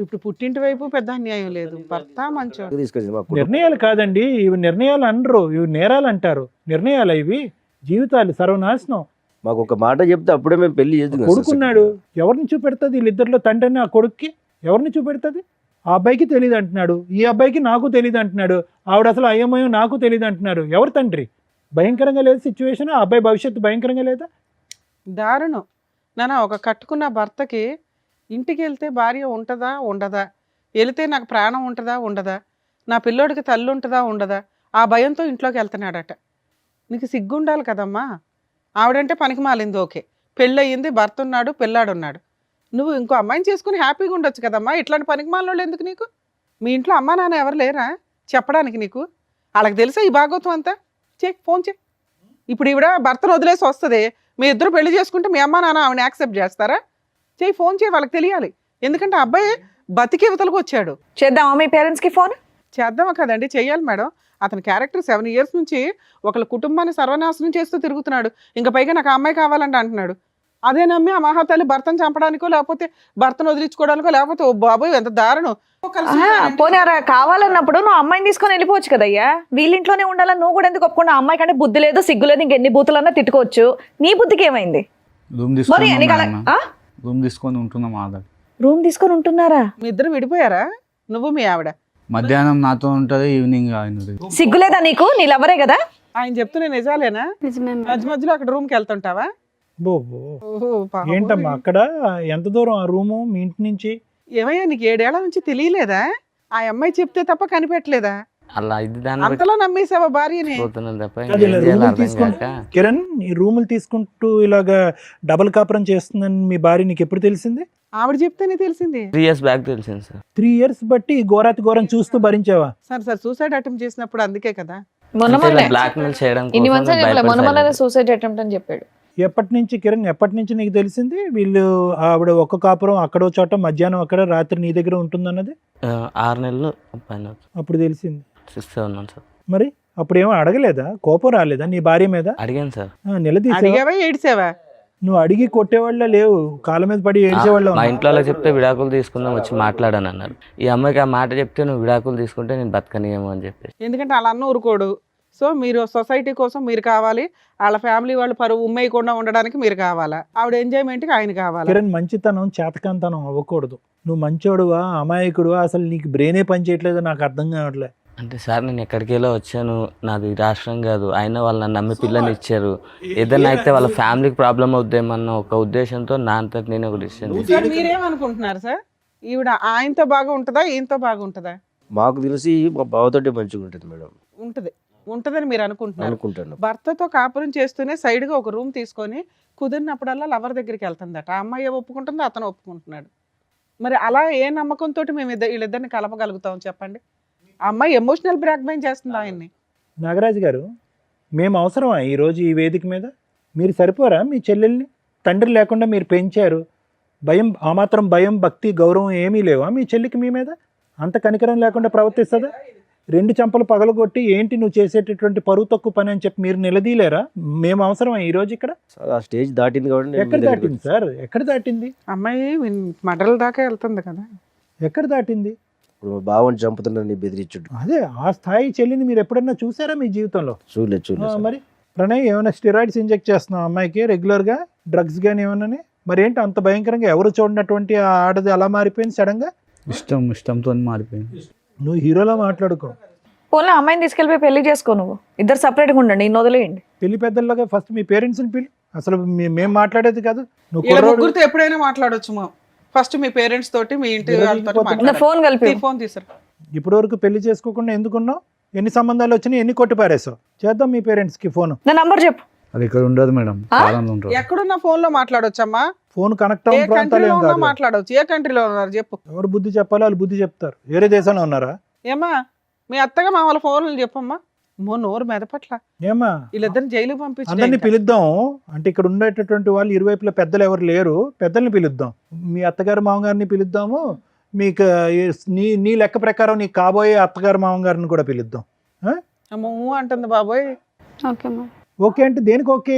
ఇప్పుడు పుట్టింటి వైపు పెద్ద అన్యాయం లేదు. భర్త మంచోడు. తీసుకొచ్చింది మా కుటుంబం. నిర్ణయాలు కాదండి ఇవి, నిర్ణయాలు అనరు, ఇవి నేరాలు అంటారు. నిర్ణయాలు ఇవి, జీవితాలు సర్వనాశనం. మాకు ఒక మాట చెప్తే అప్పుడే మేము పెళ్లి చేద్దాం. కొడుకున్నాడు, ఎవరిని చూపెడుతుంది? వీళ్ళిద్దరిలో తండ్రిని ఆ కొడుక్కి ఎవరిని చూపెడుతుంది? ఆ అబ్బాయికి తెలియదు అంటున్నాడు, ఈ అబ్బాయికి నాకు తెలియదు అంటున్నాడు, ఆవిడ అసలు అయ్యమయం నాకు తెలియదు అంటున్నారు. ఎవరు తండ్రి? భయంకరంగా లేదు సిచ్యువేషన్. ఆ అబ్బాయి భవిష్యత్తు భయంకరంగా లేదా? దారుణం నాన్న. ఒక కట్టుకున్న భర్తకి ఇంటికి వెళ్తే భార్య ఉంటుందా ఉండదా, వెళితే నాకు ప్రాణం ఉంటుందా ఉండదా, నా పిల్లోడికి తల్లి ఉంటుందా ఉండదా, ఆ భయంతో ఇంట్లోకి వెళ్తున్నాడట. నీకు సిగ్గుండాలి కదమ్మా. ఆవిడంటే పనికి మాలింది, ఓకే, పెళ్ళయింది, భర్త ఉన్నాడు, పిల్లాడున్నాడు. నువ్వు ఇంకో అమ్మాయిని చేసుకుని హ్యాపీగా ఉండొచ్చు కదమ్మా. ఇట్లాంటి పనికి మాలినోళ్ళు ఎందుకు నీకు? మీ ఇంట్లో అమ్మా నాన్న ఎవరు లేరా చెప్పడానికి నీకు? వాళ్ళకి తెలుసా ఈ భాగవతం అంతా? ఫోన్ చే. ఇప్పుడు ఈవిడ భర్తను వదిలేసి వస్తుంది, మీ ఇద్దరు పెళ్లి చేసుకుంటే మీ అమ్మ నాన్న ఆవిడని యాక్సెప్ట్ చేస్తారా? ఫోన్ చేయి, వాళ్ళకి తెలియాలి. ఎందుకంటే అబ్బాయి బతికి ఇవతలకు వచ్చాడు. చేద్దామా మీ పేరెంట్స్ కి ఫోన్? చేద్దామా కదండి, చెయ్యాలి మేడం. అతని క్యారెక్టర్ 7 years నుంచి ఒకళ్ళ కుటుంబాన్ని సర్వనాశనం చేస్తూ తిరుగుతున్నాడు. ఇంకా పైగా నాకు ఆ అమ్మాయి కావాలంటే అంటున్నాడు. అదే నమ్మి ఆ మహాతల్లి భర్తను చంపడానికో, లేకపోతే భర్తను వదిలించుకోవడానికో, లేకపోతే ఓ బాబోయ్ ఎంత దారుణం. పోనీ అలా కావాలన్నప్పుడు నువ్వు అమ్మాయిని తీసుకొని వెళ్ళిపోవచ్చు కదయ్యా. వీళ్ళింట్లోనే ఉండాలని నువ్వు కూడా ఎందుకు ఒప్పుకున్నా? అమ్మాయి కంటే బుద్ధి లేదు, సిగ్గు లేదు, ఇంకెన్ని బూతులన్నా తిట్టుకోవచ్చు. నీ బుద్ధికి ఏమైంది? రూమ్ మరి నీకు అలా- తీసుకొని ఆ? రూమ్ తీసుకొని ఉంటున్నాం ఆధార్. రూమ్ తీసుకొని ఉంటున్నారా? మీ ఇద్దరు విడిపోయారా, నువ్వు మీ ఆవిడ? మధ్యాహ్నం నాతో ఉంటుంది, ఈవినింగ్ ఆయన. సిగ్గులేదా నీకు? నీ లవరే కదా. ఆయన చెప్తున్నా నిజాలేనా? నిజమే మేడం. మధ్య మధ్యలో అక్కడ రూమ్కి వెళ్తుంటావా? బో ఓహో, పాపం. ఏంటమ్మా అక్కడ ఎంత దూరం ఆ రూము మీ ఇంటి నుంచి? ఏమయ్యా నీకు 7 ఏళ్ల నుంచి తెలియలేదా? ఆ అమ్మాయి చెప్తే తప్ప కనిపెట్టలేదా? అలా ఇది దాన్ని అంతలా నమ్మేసావా భార్యని? పోతున్నాను తప్ప అది ఇలా ఏం చేయాలో రూములు అర్థం తీసుకుంటూ కాక. కిరణ్, ఈ రూములు తీసుకుంటూ ఇలాగా డబుల్ కాపురం చేస్తుందని మీ భార్య నీకు ఎప్పుడు తెలిసింది? ఆవిడ చెప్తేనే తెలిసింది. 3 years బ్యాక్ తెలిసింది సార్. 3 years బట్టి ఈ ఘోరాతి ఘోరం చూస్తూ భరించావా? సార్ సూసైడ్ అటెంప్ట్ చేసినప్పుడు అందుకే కదా. బ్లాక్ మెయిల్ చేయడం ఇన్ని కోసం మంత్స్ నేను భయపడి మొన్న silent. సూసైడ్ అటెంప్ట్ అని చెప్పాడు. ఎప్పటి నుంచి కిరణ్, ఎప్పటి నుంచి నీకు తెలిసింది వీళ్ళు ఆవిడ ఒక్క కాపురం అక్కడో చోట, మధ్యాహ్నం అక్కడ, రాత్రి నీ దగ్గర ఉంటుందన్నది? 6 నెలలు పైన అప్పుడు తెలిసింది. 6-7 months సార్. మరి అప్పుడు ఏమో అడగలేదా? కోపం రాలేదా నీ భార్య మీద? అడిగాను సార్. నిలదీసావా? అడిగావా ఏడిసావా? నువ్వు అడిగి కొట్టేవాళ్ళ లేవు, కాళ్ళ మీద పడి ఏడ్చేవాళ్ళ మా ఇంట్లో వాళ్ళకి చెప్తే విడాకులు తీసుకుందాం వచ్చి మాట్లాడాను అన్నారు. ఈ అమ్మాయికి ఆ మాట చెప్తే నువ్వు విడాకులు తీసుకుంటే నేను బతకనియేమో అని చెప్పేసి. ఎందుకంటే వాళ్ళ అన్న ఊరుకోడు. సో మీరు సొసైటీ కోసం మీరు కావాలి, వాళ్ళ ఫ్యామిలీ వాళ్ళు పరువు ఉమ్మేయకుండా ఉండడానికి మీరు కావాలా, ఆవిడ ఎంజాయ్మెంట్కి ఆయన కావాలి. కిరణ్, మంచితనం చేతకంతనం అవ్వకూడదు. నువ్వు మంచోడువా అమాయకుడువా, అసలు నీకు బ్రెయినే పని చేయట్లేదో నాకు అర్థం కావట్లే. అంటే సార్ నేను ఎక్కడికి వెళ్ళో వచ్చాను, నాది రాష్ట్రం కాదు, అయినా వాళ్ళు నన్ను నమ్మి పిల్లని ఇచ్చారు. ఏదైనా అయితే వాళ్ళ ఫ్యామిలీకి ప్రాబ్లం అవుద్దేమన్న ఒక ఉద్దేశంతో నా అంతటి నేను ఒక డిసిషన్ సార్ మీరేమనుకుంటున్నారు సార్? ఈవిడ ఆయనతో బాగా ఉంటుందా, ఈయనతో బాగా ఉంటుందా? మాకు తెలిసి మా బావతోటే మంచిగా ఉంటుంది మేడం. ఉంటుందని మీరు అనుకుంటున్నారు. అనుకుంటాను. భర్తతో కాపురం చేస్తూనే సైడ్గా ఒక రూమ్ తీసుకొని కుదిరినప్పుడల్లా లవర్ దగ్గరికి వెళ్తుందట. ఆ అమ్మాయి ఒప్పుకుంటుందో అతను ఒప్పుకుంటున్నాడు. మరి అలా ఏ నమ్మకంతో మేము వీళ్ళిద్దరిని కలపగలుగుతాం చెప్పండి? ఆ అమ్మాయి ఎమోషనల్ బ్లాక్మెయిల్ చేస్తుంది ఆయన్ని. నాగరాజు గారు, మేము అవసరమా ఈరోజు ఈ వేదిక మీద? మీరు సరిపోరా మీ చెల్లెల్ని? తండ్రి లేకుండా మీరు పెంచారు, భయం, ఆ మాత్రం భయం, భక్తి, గౌరవం ఏమీ లేవా మీ చెల్లికి మీ మీద? అంత కనికరం లేకుండా ప్రవర్తిస్తుందా? 2 చెంపలు పగలగొట్టి ఏంటి నువ్వు చేసేటటువంటి పరువు తక్కువ పని అని చెప్పి మీరు నిలదీలేరా? మేము అవసరమా ఈరోజు ఇక్కడ? ఆ స్టేజ్ దాటింది కాబట్టి నేను ఎక్కడ మీ దగ్గరికి దాటింది సార్? ఎక్కడ దాటింది? అమ్మాయి మడల దాకా వెళ్తుంది కదా. ఎక్కడ దాటింది? ఇప్పుడు మా బావని చంపుతున్నాను బెదిరించుడు. అదే ఆ స్థాయి చెల్లిని మీరు ఎప్పుడన్నా చూసారా మీ జీవితంలో? చూడలేదు సార్. మరి ప్రణయ్ ఏమైనా స్టెరాయిడ్స్ ఇంజెక్ట్ చేస్తున్నావు అమ్మాయికి రెగ్యులర్గా, డ్రగ్స్ కానీ ఏమన్నా? మరి ఏంటి అంత భయంకరంగా ఎవరు చూడనటువంటి ఆ ఆడది అలా మారిపోయింది సడన్గా? ఇష్టంతో మారిపోయింది. నువ్వు హీరోలా మాట్లాడుకో. పోనీ అమ్మాయిని తీసుకెళ్ళిపోయి పెళ్లి చేసుకో, నువ్వు ఇద్దరు సపరేట్గా ఉండండి, నిన్ను వదిలేయండి. పెళ్లి పెద్దల్లాగా ఫస్ట్ మీ పేరెంట్స్ని పిలు. అసలు మేము మాట్లాడేది కాదు. నువ్వు ఇలా కుర్రోడు. ముగ్గురితో ఎప్పుడైనా మాట్లాడొచ్చు మా. ఫస్ట్ మీ పేరెంట్స్ తోటి, మీ ఇంటి వాళ్ళతో నా మాట్లాడాలి. ఫోన్ కలిపి ఫోన్ తీసారు. ఇప్పటి వరకు పెళ్లి చేసుకోకుండా ఎందుకున్నావు? ఎన్ని సంబంధాలు వచ్చినాయి, ఎన్ని కొట్టి పారేసావు? చేద్దాం మీ పేరెంట్స్కి ఫోన్. నా నంబర్ చెప్పు. అది ఇక్కడ ఉండదు మేడం, కాలంలో ఉంటుంది. ఎక్కడున్న ఫోన్ లో మాట్లాడొచ్చమ్మా? ఫోన్ కనెక్ట్ ఏ అవ్వని ప్రాంతాలు కంట్రీలో ఏం ఉన్నా కాదు. మాట్లాడవచ్చు. ఏ కంట్రీలో ఉన్నారు చెప్పు. ఎవరు బుద్ధి చెప్పాలో వాళ్ళు బుద్ధి చెప్తారు. వేరే దేశంలో ఉన్నారా? ఏమా మీ అత్తగా మా వాళ్ళ ఫోన్లు చెప్పమ్మా. నోరు మెదపట్ల. ఏమా వీళ్ళిద్దరిని జైలుకి అందరినీ పంపించి పిలుద్దాం. అంటే ఇక్కడ ఉండేటటువంటి వాళ్ళు ఇరువైపుల పెద్దలు ఎవరు లేరు, పెద్దల్ని పిలుద్దాం. మీ అత్తగారు మామగారిని పిలుద్దాము. మీకు నీ లెక్క ప్రకారం నీ కాబోయే అత్తగారు మామగారిని కూడా పిలుద్దాం. అంటుంది బాబోయ్. ఓకే మా. ఓకే అంటే దేనికి ఓకే?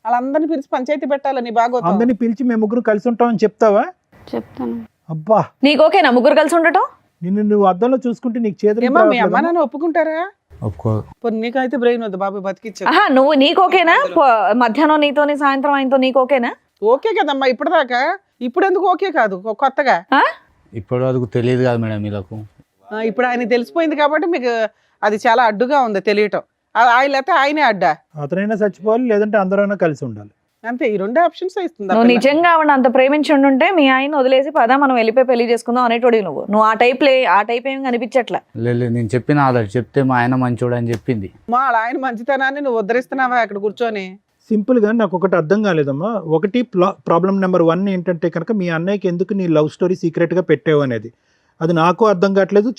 వాళ్ళందరినీ పిలిచి పంచాయతీ పెట్టాలి నీ బాగోతా. అందరినీ పిలిచి మేము ముగ్గురు కలిసి ఉంటామని చెప్తావా? చెప్తాను. అబ్బా, నీకు ఓకేనా ముగ్గురు కలిసి ఉండటం? నిన్ను నువ్వు అద్దంలో చూసుకుంటే నీకు ఏమా మీ అమ్మ చేతులు నాన్న ఒప్పుకుంటారా? ఒప్పుకో. పోనీ నీకైతే బ్రెయిన్ వద్దు బాబు, బతికిచ్చా. ఆహా, నువ్వు నీకు ఓకేనా? మధ్యాహ్నం నీతోని సాయంత్రం ఆయనతో నీకు ఓకేనా? ఓకే కదమ్మా ఇప్పటిదాకా. ఇప్పుడు ఎందుకు ఓకే కాదు కొత్తగా? ఇప్పటి వరకు తెలియదు కదా మేడం వీళ్ళకు. ఇప్పుడు ఆయన తెలిసిపోయింది కాబట్టి మీకు అది చాలా అడ్డుగా ఉంది తెలియటం. ఆయన లేకపోతే ఆయనే అడ్డా. అతనైనా చచ్చిపోవాలి, లేదంటే అందరైనా కలిసి ఉండాలి. అంతే, ఈ 2 ఆప్షన్స్ ఇస్తుంది. నువ్వు నిజంగా ఆవిడ అంత ప్రేమించి ఉండుంటే మీ ఆయన వదిలేసి పదా మనం వెళ్ళిపోయి పెళ్లి చేసుకుందాం అనేటోడి. నువ్వు ఆ టైప్ ఏమి కనిపించట్లా. లేదు, నేను చెప్పిన ఆల్రెడీ చెప్తే మా ఆయన మంచోడు అని చెప్పింది. మా ఆయన మంచితనాన్ని నువ్వు ఉద్ధరిస్తున్నావా అక్కడ కూర్చొని? సింపుల్గా నాకు ఒకటి అర్థం కాలేదమ్మా. ఒకటి ప్రాబ్లం నెంబర్ 1 ఏంటంటే కనుక మీ అన్నయ్యకి ఎందుకు నీ లవ్ స్టోరీ సీక్రెట్గా పెట్టావు అనేది. అది నాకు అర్థం కావట్లేదు,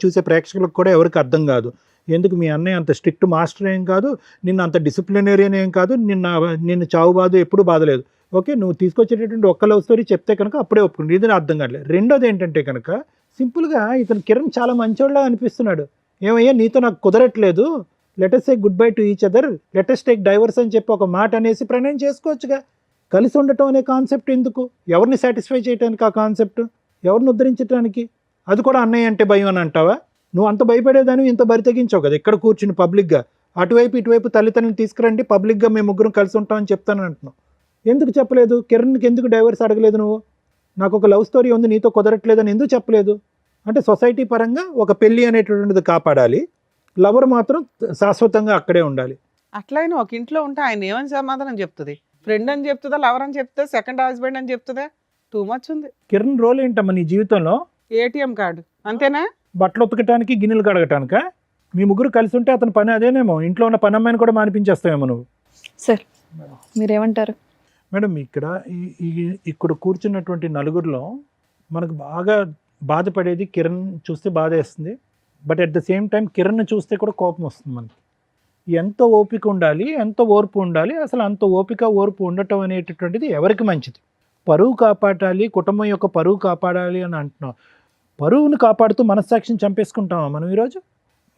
చూసే ప్రేక్షకులకు కూడా ఎవరికి అర్థం కాదు. ఎందుకు మీ అన్నయ్య అంత స్ట్రిక్ట్ మాస్టర్ ఏం కాదు, నిన్ను అంత డిసిప్లినరీన్ ఏం కాదు, నిన్ను చావు బాధ ఎప్పుడు బాధలేదు. ఓకే, నువ్వు తీసుకొచ్చేటటువంటి ఒక్క లవ్ స్టోరీ చెప్తే కనుక అప్పుడే ఒప్పుకుంది. ఇది అర్థం కావట్లేదు. రెండోది ఏంటంటే కనుక సింపుల్గా ఇతను కిరణ్ చాలా మంచోళ్ళ అనిపిస్తున్నాడు. ఏమయ్యా నీతో నాకు కుదరట్లేదు, let's say goodbye to each other, let's take divorce అని చెప్పి ఒక మాట అనేసి ప్రణయం చేసుకోవచ్చుగా. కలిసి ఉండటం అనే కాన్సెప్ట్ ఎందుకు? ఎవరిని సాటిస్ఫై చేయడానికి ఆ కాన్సెప్ట్? ఎవరిని ఉద్ధరించడానికి? అది కూడా అన్నయ్య అంటే భయం అని అంటావా? నువ్వు అంత భయపడేదాన్ని ఇంత బరి తెగించావు కదా ఇక్కడ కూర్చుని పబ్లిక్గా. అటువైపు ఇటువైపు తల్లిదండ్రులను తీసుకురండి, పబ్లిక్గా మేము ముగ్గురం కలిసి ఉంటామని చెప్తానని అంటున్నావు. ఎందుకు చెప్పలేదు? కిరణ్కి ఎందుకు డైవర్స్ అడగలేదు నువ్వు? నాకు ఒక లవ్ స్టోరీ ఉంది నీతో కుదరట్లేదని ఎందుకు చెప్పలేదు? అంటే సొసైటీ పరంగా ఒక పెళ్ళి అనేటటువంటిది కాపాడాలి, లవర్ మాత్రం శాశ్వతంగా అక్కడే ఉండాలి. అట్లయినా ఒక ఇంట్లో ఉంటే ఆయన ఏమని సమాధానం చెప్తుంది? ఫ్రెండ్ అని చెప్తుందా, లవర్ అని చెప్తుందా, సెకండ్ హస్బెండ్ అని చెప్తుందా? టూ మచ్ ఉంది. కిరణ్ రోల్ ఏంటమ్మా నీ జీవితంలో? ఏటీఎం కార్డు అంతేనా? బట్టలు ఉతకటానికి, గిన్నెలు కడగటానిక? మీ ముగ్గురు కలిసి ఉంటే అతని పని అదేనేమో. ఇంట్లో ఉన్న పని అమ్మాయిని కూడా మానిపించేస్తావేమో నువ్వు. సార్ మీరేమంటారు? మేడం ఇక్కడ కూర్చున్నటువంటి నలుగురిలో మనకు బాగా బాధపడేది కిరణ్ చూస్తే బాధ వేస్తుంది. But at the same time Kiran చూస్తే కూడా కోపం వస్తుంది మనకి. ఎంత ఓపిక ఉండాలి, ఎంత ఓర్పు ఉండాలి, అసలు అంత ఓపిక ఓర్పు ఉండటం అనేటటువంటిది ఎవరికి మంచిది? పరువు కాపాడాలి, కుటుంబం యొక్క పరువు కాపాడాలి అని అంటున్నాం. పరువును కాపాడుతూ మనస్సాక్షిని చంపేసుకుంటామా మనం ఈరోజు?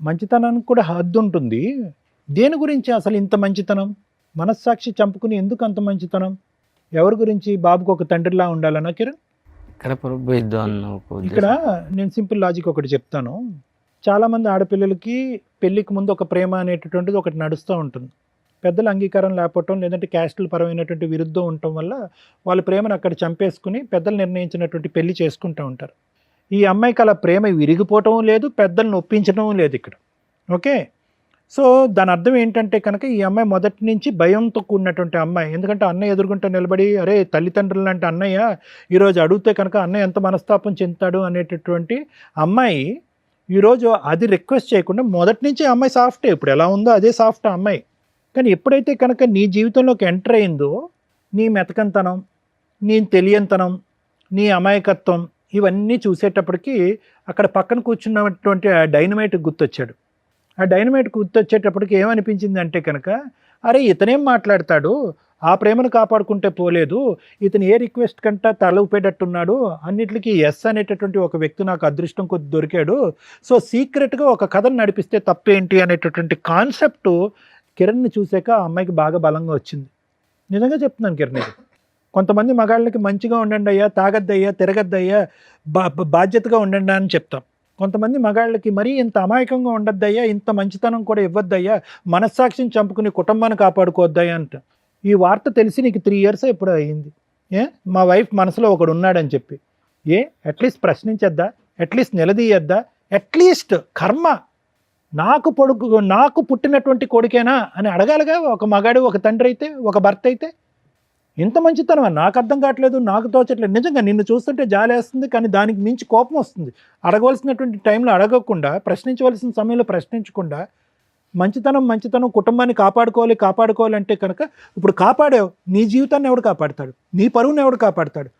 మంచితనానికి కూడా హద్దు ఉంటుంది. దేని గురించి అసలు ఇంత మంచితనం? మనస్సాక్షి చంపుకుని ఎందుకు అంత మంచితనం? ఎవరి గురించి? బాబుకు ఒక తండ్రిలా ఉండాలన్నా కిరణ్? ఇక్కడ నేను సింపుల్ లాజిక్ ఒకటి చెప్తాను. చాలామంది ఆడపిల్లలకి పెళ్ళికి ముందు ఒక ప్రేమ అనేటటువంటిది ఒకటి నడుస్తూ ఉంటుంది. పెద్దల అంగీకారం లేకపోవటం, లేదంటే క్యాస్టుల పరమైనటువంటి విరుద్ధం ఉండటం వల్ల వాళ్ళ ప్రేమను అక్కడ చంపేసుకుని పెద్దలు నిర్ణయించినటువంటి పెళ్లి చేసుకుంటూ ఉంటారు. ఈ అమ్మాయికి అలా ప్రేమ విరిగిపోవటం లేదు, పెద్దలను ఒప్పించడం లేదు ఇక్కడ. ఓకే, సో దాని అర్థం ఏంటంటే కనుక ఈ అమ్మాయి మొదటి నుంచి భయంతో కూడినటువంటి అమ్మాయి. ఎందుకంటే అన్నయ్య ఎదుర్కొంటూ నిలబడి, అరే తల్లిదండ్రులు అంటే అన్నయ్య ఈరోజు అడిగితే కనుక అన్నయ్య ఎంత మనస్తాపం చెందుతాడు అనేటటువంటి అమ్మాయి ఈరోజు అది రిక్వెస్ట్ చేయకుండా మొదటి నుంచి అమ్మాయి సాఫ్టే. ఇప్పుడు ఎలా ఉందో అదే సాఫ్ట్ అమ్మాయి. కానీ ఎప్పుడైతే కనుక నీ జీవితంలోకి ఎంటర్ అయిందో నీ మెతకంతనం, నీ తెలియంతనం, నీ అమాయకత్వం ఇవన్నీ చూసేటప్పటికి అక్కడ పక్కన కూర్చున్నటువంటి డైనమైట్ గుర్తొచ్చాడు. ఆ డైనమైట్ గుర్తొచ్చేటప్పటికి ఏమనిపించింది అంటే కనుక, అరే ఇతనేం మాట్లాడతాడు, ఆ ప్రేమను కాపాడుకుంటే పోలేదు, ఇతను ఏ రిక్వెస్ట్ కంటా తల ఊపేటట్టున్నాడు, అన్నిటికీ ఎస్ అనేటటువంటి ఒక వ్యక్తి నాకు అదృష్టం కొద్ది దొరికాడు, సో సీక్రెట్గా ఒక కథను నడిపిస్తే తప్పేంటి అనేటటువంటి కాన్సెప్ట్ కిరణ్ని చూసాక ఆ అమ్మాయికి బాగా బలంగా వచ్చింది. నిజంగా చెప్తున్నాను కిరణ్, ఇది కొంతమంది మగాళ్ళకి మంచిగా ఉండండి అయ్యా, తాగద్దయ్యా, తిరగద్దయ్యా, బాధ్యతగా ఉండండి అని చెప్తాం. కొంతమంది మగాళ్ళకి మరీ ఇంత అమాయకంగా ఉండద్దయ్యా, ఇంత మంచితనం కూడా ఇవ్వద్దయ్యా, మనస్సాక్షిని చంపుకుని కుటుంబాన్ని కాపాడుకోవద్దయ్యా అంట. ఈ వార్త తెలిసి నీకు 3 years ఎప్పుడు అయ్యింది. మా వైఫ్ మనసులో ఒకడు ఉన్నాడని చెప్పి అట్లీస్ట్ ప్రశ్నించద్దా, అట్లీస్ట్ నిలదీయద్దా, అట్లీస్ట్ కర్మ నాకు పుట్టినటువంటి కొడుకేనా అని అడగాలిగా ఒక మగాడు, ఒక తండ్రి అయితే, ఒక భర్త అయితే. ఇంత మంచితనం నాకు అర్థం కావట్లేదు, నాకు తోచట్లేదు. నిజంగా నిన్ను చూస్తుంటే జాలేస్తుంది, కానీ దానికి మించి కోపం వస్తుంది. అడగవలసినటువంటి టైంలో అడగకుండా, ప్రశ్నించవలసిన సమయంలో ప్రశ్నించకుండా, మంచితనం కుటుంబాన్ని కాపాడుకోవాలి అంటే కనుక ఇప్పుడు కాపాడావు, నీ జీవితాన్ని ఎవడు కాపాడతాడు, నీ పరువుని ఎవడు కాపాడతాడు?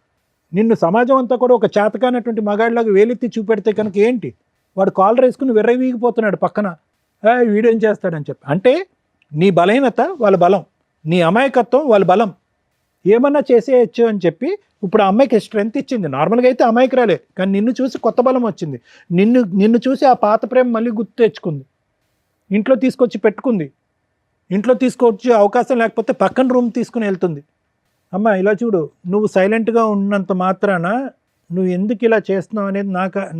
నిన్ను సమాజం అంతా కూడా ఒక చేతకానటువంటి మగాడిలాగా వేలెత్తి చూపెడితే కనుక ఏంటి, వాడు కాలర్ వేసుకుని విర్రవీగిపోతున్నాడు పక్కన, వీడేం చేస్తాడని చెప్పి. అంటే నీ బలహీనత వాళ్ళ బలం, నీ అమాయకత్వం వాళ్ళ బలం, ఏమన్నా చేసేయచ్చు అని చెప్పి ఇప్పుడు ఆ అమ్మాయికి స్ట్రెంత్ ఇచ్చింది. నార్మల్గా అయితే అమాయకురాలే, కానీ నిన్ను చూసి కొత్త బలం వచ్చింది. నిన్ను చూసి ఆ పాత ప్రేమ మళ్ళీ గుర్తు తెచ్చుకుంది, ఇంట్లో తీసుకొచ్చి పెట్టుకుంది. ఇంట్లో తీసుకొచ్చి అవకాశం లేకపోతే పక్కన రూమ్ తీసుకుని వెళ్తుంది. అమ్మ ఇలా చూడు, నువ్వు సైలెంట్గా ఉన్నంత మాత్రాన నువ్వు ఎందుకు ఇలా చేస్తున్నావు అనేది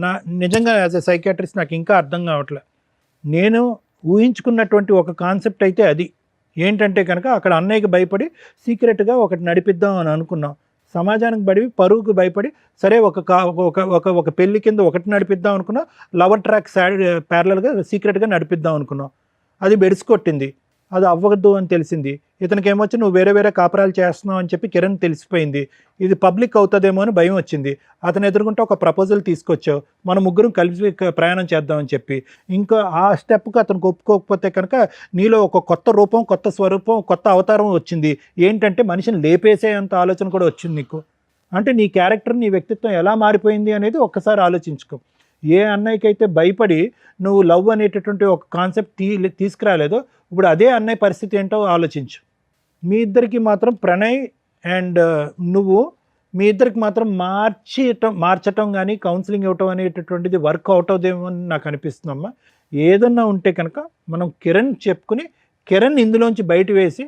నా నిజంగా యాజ్ ఎ సైకియాట్రిస్ట్ నాకు ఇంకా అర్థం కావట్లే. నేను ఊహించుకున్నటువంటి ఒక కాన్సెప్ట్ అయితే అది ఏంటంటే కనుక, అక్కడ అన్నయ్యకి భయపడి సీక్రెట్గా ఒకటి నడిపిద్దాం అని అనుకున్నాం. సమాజానికి బడి పరువుకు భయపడి సరే ఒక పెళ్లి కింద ఒకటి నడిపిద్దాం అనుకున్నాం, లవర్ ట్రాక్ ప్యారలల్గా సీక్రెట్గా నడిపిద్దాం అనుకున్నాం. అది బెడిసికొట్టింది, అది అవ్వద్దు అని తెలిసింది. ఇతనికి ఏమొచ్చి నువ్వు వేరే కాపురాలు చేస్తున్నావు అని చెప్పి కిరణ్ తెలిసిపోయింది. ఇది పబ్లిక్ అవుతుందేమో అని భయం వచ్చింది. అతను ఎదుర్కొంటే ఒక ప్రపోజల్ తీసుకొచ్చావు, మన ముగ్గురం కలిసి ప్రయాణం చేద్దామని చెప్పి. ఇంకా ఆ స్టెప్కి అతను ఒప్పుకోకపోతే కనుక నీలో ఒక కొత్త రూపం, కొత్త స్వరూపం, కొత్త అవతారం వచ్చింది. ఏంటంటే మనిషిని లేపేసేంత ఆలోచన కూడా వచ్చింది నీకు. అంటే నీ క్యారెక్టర్, నీ వ్యక్తిత్వం ఎలా మారిపోయింది అనేది ఒక్కసారి ఆలోచించుకో. ఏ అన్నయ్యకైతే భయపడి నువ్వు లవ్ అనేటటువంటి ఒక కాన్సెప్ట్ తీసుకురాలేదో, ఇప్పుడు అదే అన్నయ్య పరిస్థితి ఏంటో ఆలోచించు. మీ ఇద్దరికి మాత్రం ప్రణయ్ అండ్ నువ్వు మీ ఇద్దరికి మాత్రం మార్చటం కానీ కౌన్సిలింగ్ ఇవ్వటం అనేటటువంటిది వర్క్ అవుట్ అవుదేమో అని నాకు అనిపిస్తుందమ్మా. ఏదన్నా ఉంటే కనుక మనం కిరణ్ చెప్పుకుని, కిరణ్ ఇందులోంచి బయట వేసి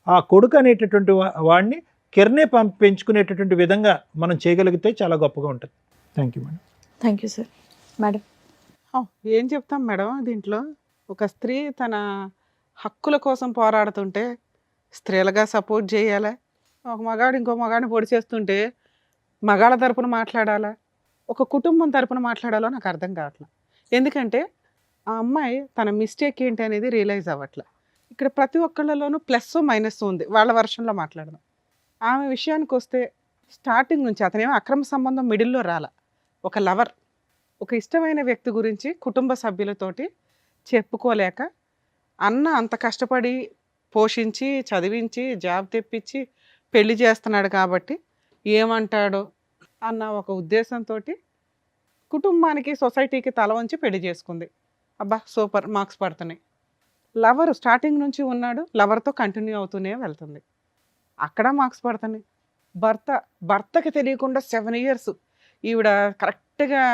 ఆ కొడుకు అనేటటువంటి వాడిని కిరణే పెంచుకునేటటువంటి విధంగా మనం చేయగలిగితే చాలా గొప్పగా ఉంటుంది. Thank you madam. Thank you sir. Madam, ఏం చెప్తాం మేడం, దీంట్లో ఒక స్త్రీ తన హక్కుల కోసం పోరాడుతుంటే స్త్రీలుగా సపోర్ట్ చేయాలా, ఒక మగాడు ఇంకో మగాడిని పొడి చేస్తుంటే మగాళ్ళ తరపున మాట్లాడాలా, ఒక కుటుంబం తరపున మాట్లాడాలో నాకు అర్థం కావట్లేదు. ఎందుకంటే ఆ అమ్మాయి తన మిస్టేక్ ఏంటి అనేది రియలైజ్ అవ్వట్లే. ఇక్కడ ప్రతి ఒక్కళ్ళలోనూ ప్లస్ మైనస్ ఉంది. వాళ్ళ వర్షన్లో మాట్లాడదాం. ఆమె విషయానికి వస్తే స్టార్టింగ్ నుంచి అతనేమో అక్రమ సంబంధం మిడిల్లో రాల, ఒక లవర్, ఒక ఇష్టమైన వ్యక్తి గురించి కుటుంబ సభ్యులతోటి చెప్పుకోలేక అన్న అంత కష్టపడి పోషించి, చదివించి, జాబ్ తెప్పించి పెళ్లి చేస్తున్నాడు కాబట్టి ఏమంటాడో అన్న ఒక ఉద్దేశంతో కుటుంబానికి, సొసైటీకి తల వంచి పెళ్లి చేసుకుంది. అబ్బా సూపర్, మార్క్స్ పడుతున్నాయి. లవర్ స్టార్టింగ్ నుంచి ఉన్నాడు, లవర్తో కంటిన్యూ అవుతూనే వెళ్తుంది, అక్కడ మార్క్స్ పడుతున్నాయి. భర్తకి తెలియకుండా 7 years ఈవిడ కరెక్ట్గా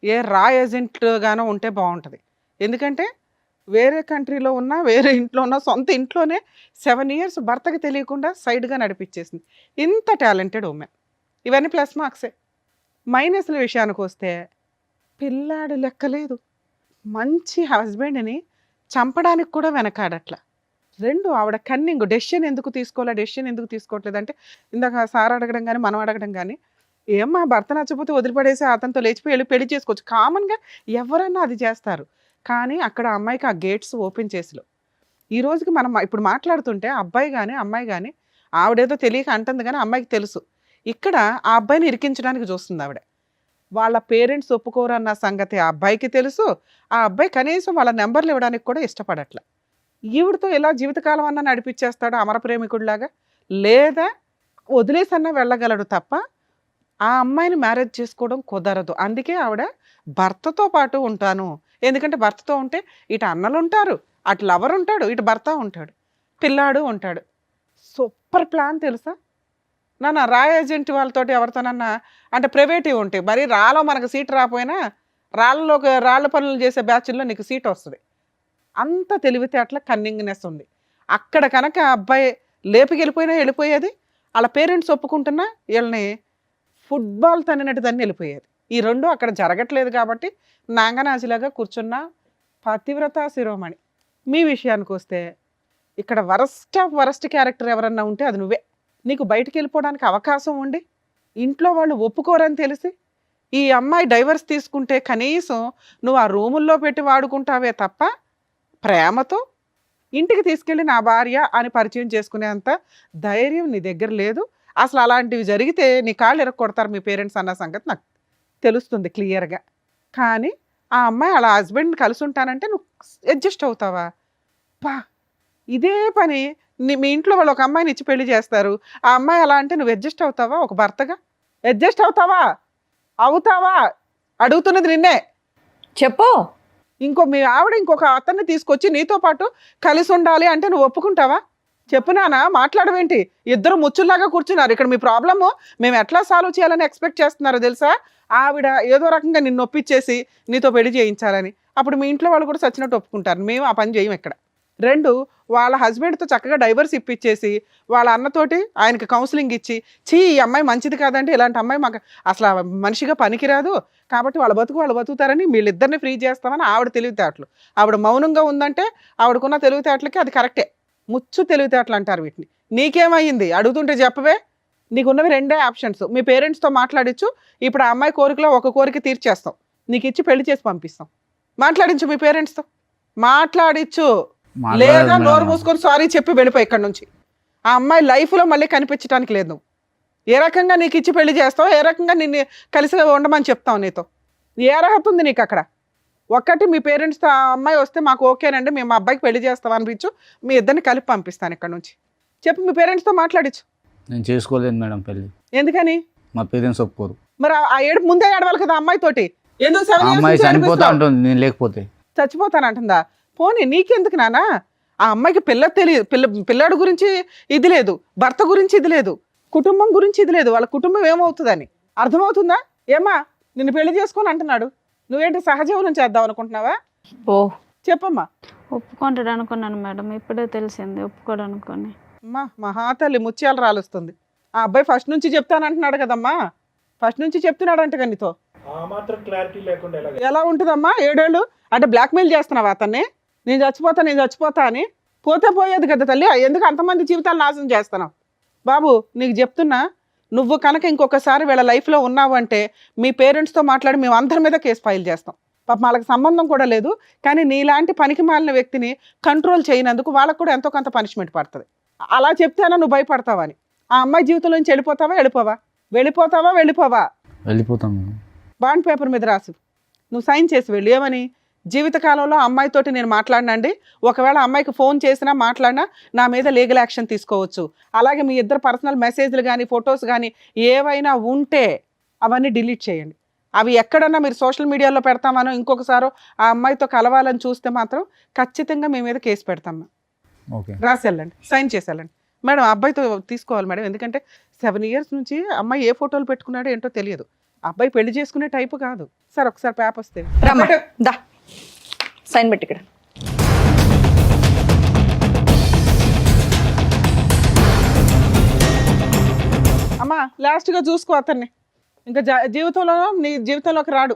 ఏ రా ఏజెంట్గానో ఉంటే బాగుంటుంది. ఎందుకంటే వేరే కంట్రీలో ఉన్నా, వేరే ఇంట్లో ఉన్నా, సొంత ఇంట్లోనే 7 years భర్తకి తెలియకుండా సైడ్గా నడిపించేసింది. ఇంత టాలెంటెడ్ ఉమెన్. ఇవన్నీ ప్లస్ మార్క్సే. మైనస్ల విషయానికి వస్తే పిల్లాడు లెక్కలేదు, మంచి హస్బెండ్ని చంపడానికి కూడా వెనకాడట్లా. 2 ఆవిడ కన్నింగ్, డెసిషన్ ఎందుకు తీసుకోవట్లేదు అంటే ఇందాక సార్ అడగడం కానీ మనం అడగడం కానీ, ఏమ్మా భర్త నచ్చకపోతే వదిలిపడేసి అతనితో లేచిపోయి పెళ్లి చేసుకోవచ్చు, కామన్గా ఎవరన్నా అది చేస్తారు. కానీ అక్కడ అమ్మాయికి ఆ గేట్స్ ఓపెన్ చేసిలో ఈ రోజుకి మనం ఇప్పుడు మాట్లాడుతుంటే అబ్బాయి కానీ అమ్మాయి కానీ ఆవిడేదో తెలియక అంటుంది కానీ అమ్మాయికి తెలుసు ఇక్కడ ఆ అబ్బాయిని ఇరికించడానికి చూస్తుంది ఆవిడ. వాళ్ళ పేరెంట్స్ ఒప్పుకోరన్న సంగతి ఆ అబ్బాయికి తెలుసు. ఆ అబ్బాయి కనీసం వాళ్ళ నెంబర్లు ఇవ్వడానికి కూడా ఇష్టపడట్ల. ఈవిడతో ఇలా జీవితకాలం అన్నా నడిపించేస్తాడు అమర ప్రేమికుడిలాగా, లేదా వదిలేసన్నా వెళ్ళగలడు తప్ప ఆ అమ్మాయిని మ్యారేజ్ చేసుకోవడం కుదరదు. అందుకే ఆవిడ భర్తతో పాటు ఉంటాను, ఎందుకంటే భర్తతో ఉంటే ఇటు అన్నలు ఉంటారు, అటు లవర్ ఉంటాడు, ఇటు భర్త ఉంటాడు, పిల్లాడు ఉంటాడు. సూపర్ ప్లాన్ తెలుసా నాన్న. రా ఏజెంట్ వాళ్ళతోటి ఎవరితోనన్నా అంటే ప్రైవేటివ్ ఉంటాయి, మరి రాలో మనకు సీట్ రాకపోయినా రాళ్ళ పనులు చేసే బ్యాచ్ల్లో నీకు సీట్ వస్తుంది. అంత తెలివితేటల కన్నింగ్నెస్ ఉంది అక్కడ. కనుక అబ్బాయి లేపికెళ్ళిపోయినా వెళ్ళిపోయేది, వాళ్ళ పేరెంట్స్ ఒప్పుకుంటున్నా వీళ్ళని ఫుట్బాల్ తన్నినట్టు తన్ని వెళ్ళిపోయేది. ఈ రెండు అక్కడ జరగట్లేదు కాబట్టి నాంగనాజిలాగా కూర్చున్న పతివ్రత శిరోమణి. మీ విషయానికి వస్తే ఇక్కడ వరస్ట్ ఆఫ్ వరస్ట్ క్యారెక్టర్ ఎవరన్నా ఉంటే అది నువ్వే. నీకు బయటికి వెళ్ళిపోవడానికి అవకాశం ఉండి ఇంట్లో వాళ్ళు ఒప్పుకోరని తెలిసి ఈ అమ్మాయి డైవర్స్ తీసుకుంటే కనీసం నువ్వు ఆ రూముల్లో పెట్టి వాడుకుంటావే తప్ప ప్రేమతో ఇంటికి తీసుకెళ్ళి నా భార్య అని పరిచయం చేసుకునేంత ధైర్యం నీ దగ్గర లేదు. అసలు అలాంటివి జరిగితే నీ కాళ్ళు ఎరగొడతారు మీ పేరెంట్స్ అన్న సంగతి నాకు తెలుస్తుంది క్లియర్గా. కానీ ఆ అమ్మాయి అలా హస్బెండ్ని కలిసి ఉంటానంటే నువ్వు అడ్జస్ట్ అవుతావా? పా ఇదే పని మీ ఇంట్లో వాళ్ళు ఒక అమ్మాయిని ఇచ్చి పెళ్లి చేస్తారు, ఆ అమ్మాయి అలా అంటే నువ్వు అడ్జస్ట్ అవుతావా? ఒక భర్తగా అడ్జస్ట్ అవుతావా? అడుగుతున్నది నిన్నే. చెప్పు. మీ ఆవిడ ఇంకొక అతన్ని తీసుకొచ్చి నీతో పాటు కలిసి ఉండాలి అంటే నువ్వు ఒప్పుకుంటావా? చెప్పునానా, మాట్లాడవేంటి? ఇద్దరు ముచ్చుల్లాగా కూర్చున్నారు. ఇక్కడ మీ ప్రాబ్లము మేము ఎట్లా సాల్వ్ చేయాలని ఎక్స్పెక్ట్ చేస్తున్నారో తెలుసా? ఆవిడ ఏదో రకంగా నిన్ను ఒప్పించేసి నీతో పెళ్లి చేయించాలని. అప్పుడు మీ ఇంట్లో వాళ్ళు కూడా సచ్చినట్టు ఒప్పుకుంటారు. మేము ఆ పని చేయం ఇక్కడ. 2, వాళ్ళ హస్బెండ్తో చక్కగా డైవర్స్ ఇప్పించేసి వాళ్ళ అన్నతోటి ఆయనకి కౌన్సిలింగ్ ఇచ్చి, ఈ అమ్మాయి మంచిది కాదంటే ఇలాంటి అమ్మాయి మాకు అసలు మనిషిగా పనికిరాదు కాబట్టి వాళ్ళు బతుకుతారని వీళ్ళిద్దరిని ఫ్రీ చేస్తామని ఆవిడ తెలివితేటలు. ఆవిడ మౌనంగా ఉందంటే ఆవిడకున్న తెలివితేటలకి అది కరెక్టే. ముచ్చు తెలివితేటలు అంటారు వీటిని. నీకేమయ్యింది అడుగుతుంటే చెప్పవే. నీకున్నవి 2 ఆప్షన్స్. మీ పేరెంట్స్తో మాట్లాడించు, ఇప్పుడు ఆ అమ్మాయి కోరికలో ఒక కోరిక తీర్చేస్తాం, నీకు ఇచ్చి పెళ్లి చేసి పంపిస్తాం. మాట్లాడించు మీ పేరెంట్స్తో, మాట్లాడించు. లేదా నోరు మూసుకొని సారీ చెప్పి వెళ్ళిపోయి ఇక్కడ నుంచి. ఆ అమ్మాయి లైఫ్లో మళ్ళీ కనిపించడానికి లేదు. నువ్వు ఏ రకంగా నీకు ఇచ్చి పెళ్లి చేస్తావు, ఏ రకంగా నిన్ను కలిసి ఉండమని చెప్తావు, నీతో ఏ అర్హత ఉంది నీకు అక్కడ? ఒక్కటి మీ పేరెంట్స్తో ఆ అమ్మాయి వస్తే మాకు ఓకేనండి, మేము మా అబ్బాయికి పెళ్లి చేస్తాం అనిపించు, మీ ఇద్దరిని కలిపి పంపిస్తాను ఇక్కడ నుంచి చెప్పి మీ పేరెంట్స్తో మాట్లాడించు. నేను చేసుకోలేదు మేడం పెళ్ళి. ఎందుకని? మా పేరెంట్స్ ఒప్పుకోరు. మరి ఆ ఏడుపు ముందే ఏడవాలి కదా అమ్మాయితోటి. ఎందుకు 7 years అమ్మాయి నుంచి చనిపోతా ఏడిపిస్తున్నావు? ఉంటుంది నేను లేకపోతే. చచ్చిపోతానంటుందా? పోనీ నీకెందుకు నానా? ఆ అమ్మాయికి పిల్లాడు గురించి ఇది లేదు, భర్త గురించి ఇది లేదు, కుటుంబం గురించి ఇది లేదు, వాళ్ళ కుటుంబం ఏమవుతుందని అర్థమవుతుందా? ఏమా నిన్ను పెళ్లి చేసుకొని అంటున్నాడు, నువ్వేంటి సహజీవనం చేద్దాం అనుకుంటున్నావా? ఓ చెప్పమ్మా. ఒప్పుకుంటాడు అనుకున్నాను మేడం, ఇప్పుడే తెలిసింది ఒప్పుకోడు అనుకొని. అమ్మా మహాతల్లి ముత్యాలు రాలుస్తుంది. ఆ అబ్బాయి ఫస్ట్ నుంచి చెప్తానంటున్నాడు కదమ్మా, ఫస్ట్ నుంచి చెప్తున్నాడంట నీతో. ఎలా ఉంటుందమ్మా 7 ఏళ్ళు అంటే బ్లాక్మెయిల్ చేస్తున్నావా అతన్ని? నేను చచ్చిపోతా అని. పోతే పోయేది కదా తల్లి, ఎందుకు అంతమంది జీవితాలు నాశనం చేస్తున్నావు? బాబు నీకు చెప్తున్నా, నువ్వు కనుక ఇంకొకసారి వీళ్ళ లైఫ్లో ఉన్నావు అంటే మీ పేరెంట్స్తో మాట్లాడి మేము అందరి మీద కేసు ఫైల్ చేస్తాం. పాప వాళ్ళకి సంబంధం కూడా లేదు, కానీ నీలాంటి పనికి మాలిన వ్యక్తిని కంట్రోల్ చేయనందుకు వాళ్ళకు కూడా ఎంతో కొంత పనిష్మెంట్ పడుతుంది. అలా చెప్తేనా నువ్వు భయపడతావని? ఆ అమ్మాయి జీవితంలో నుంచి వెళ్ళిపోతావా? వెళ్ళిపోతాను. బాండ్ పేపర్ మీద రాసు, నువ్వు సైన్ చేసి వెళ్ళు. ఏమని? జీవితకాలంలో అమ్మాయితోటి నేను మాట్లాడినండి, ఒకవేళ అమ్మాయికి ఫోన్ చేసినా మాట్లాడినా నా మీద లీగల్ యాక్షన్ తీసుకోవచ్చు. అలాగే మీ ఇద్దరు పర్సనల్ మెసేజ్లు కానీ ఫొటోస్ కానీ ఏవైనా ఉంటే అవన్నీ డిలీట్ చేయండి. అవి ఎక్కడన్నా మీరు సోషల్ మీడియాలో పెడతామనో ఇంకొకసారో ఆ అమ్మాయితో కలవాలని చూస్తే మాత్రం ఖచ్చితంగా మీ మీద కేసు పెడతాం. రాసి వెళ్ళండి, సైన్ చేసి వెళ్ళండి. మేడం అబ్బాయితో తీసుకోవాలి మేడం, ఎందుకంటే 7 years నుంచి అమ్మాయి ఏ ఫోటోలు పెట్టుకున్నాడో ఏంటో తెలియదు. అబ్బాయి పెళ్లి చేసుకునే టైపు కాదు. సార్ ఒకసారి పేపర్స్ దా సైన్ పెట్టి ఇక్కడ. అమ్మా లాస్ట్గా చూసుకో అతన్ని, ఇంకా నీ జీవితంలోకి రాడు.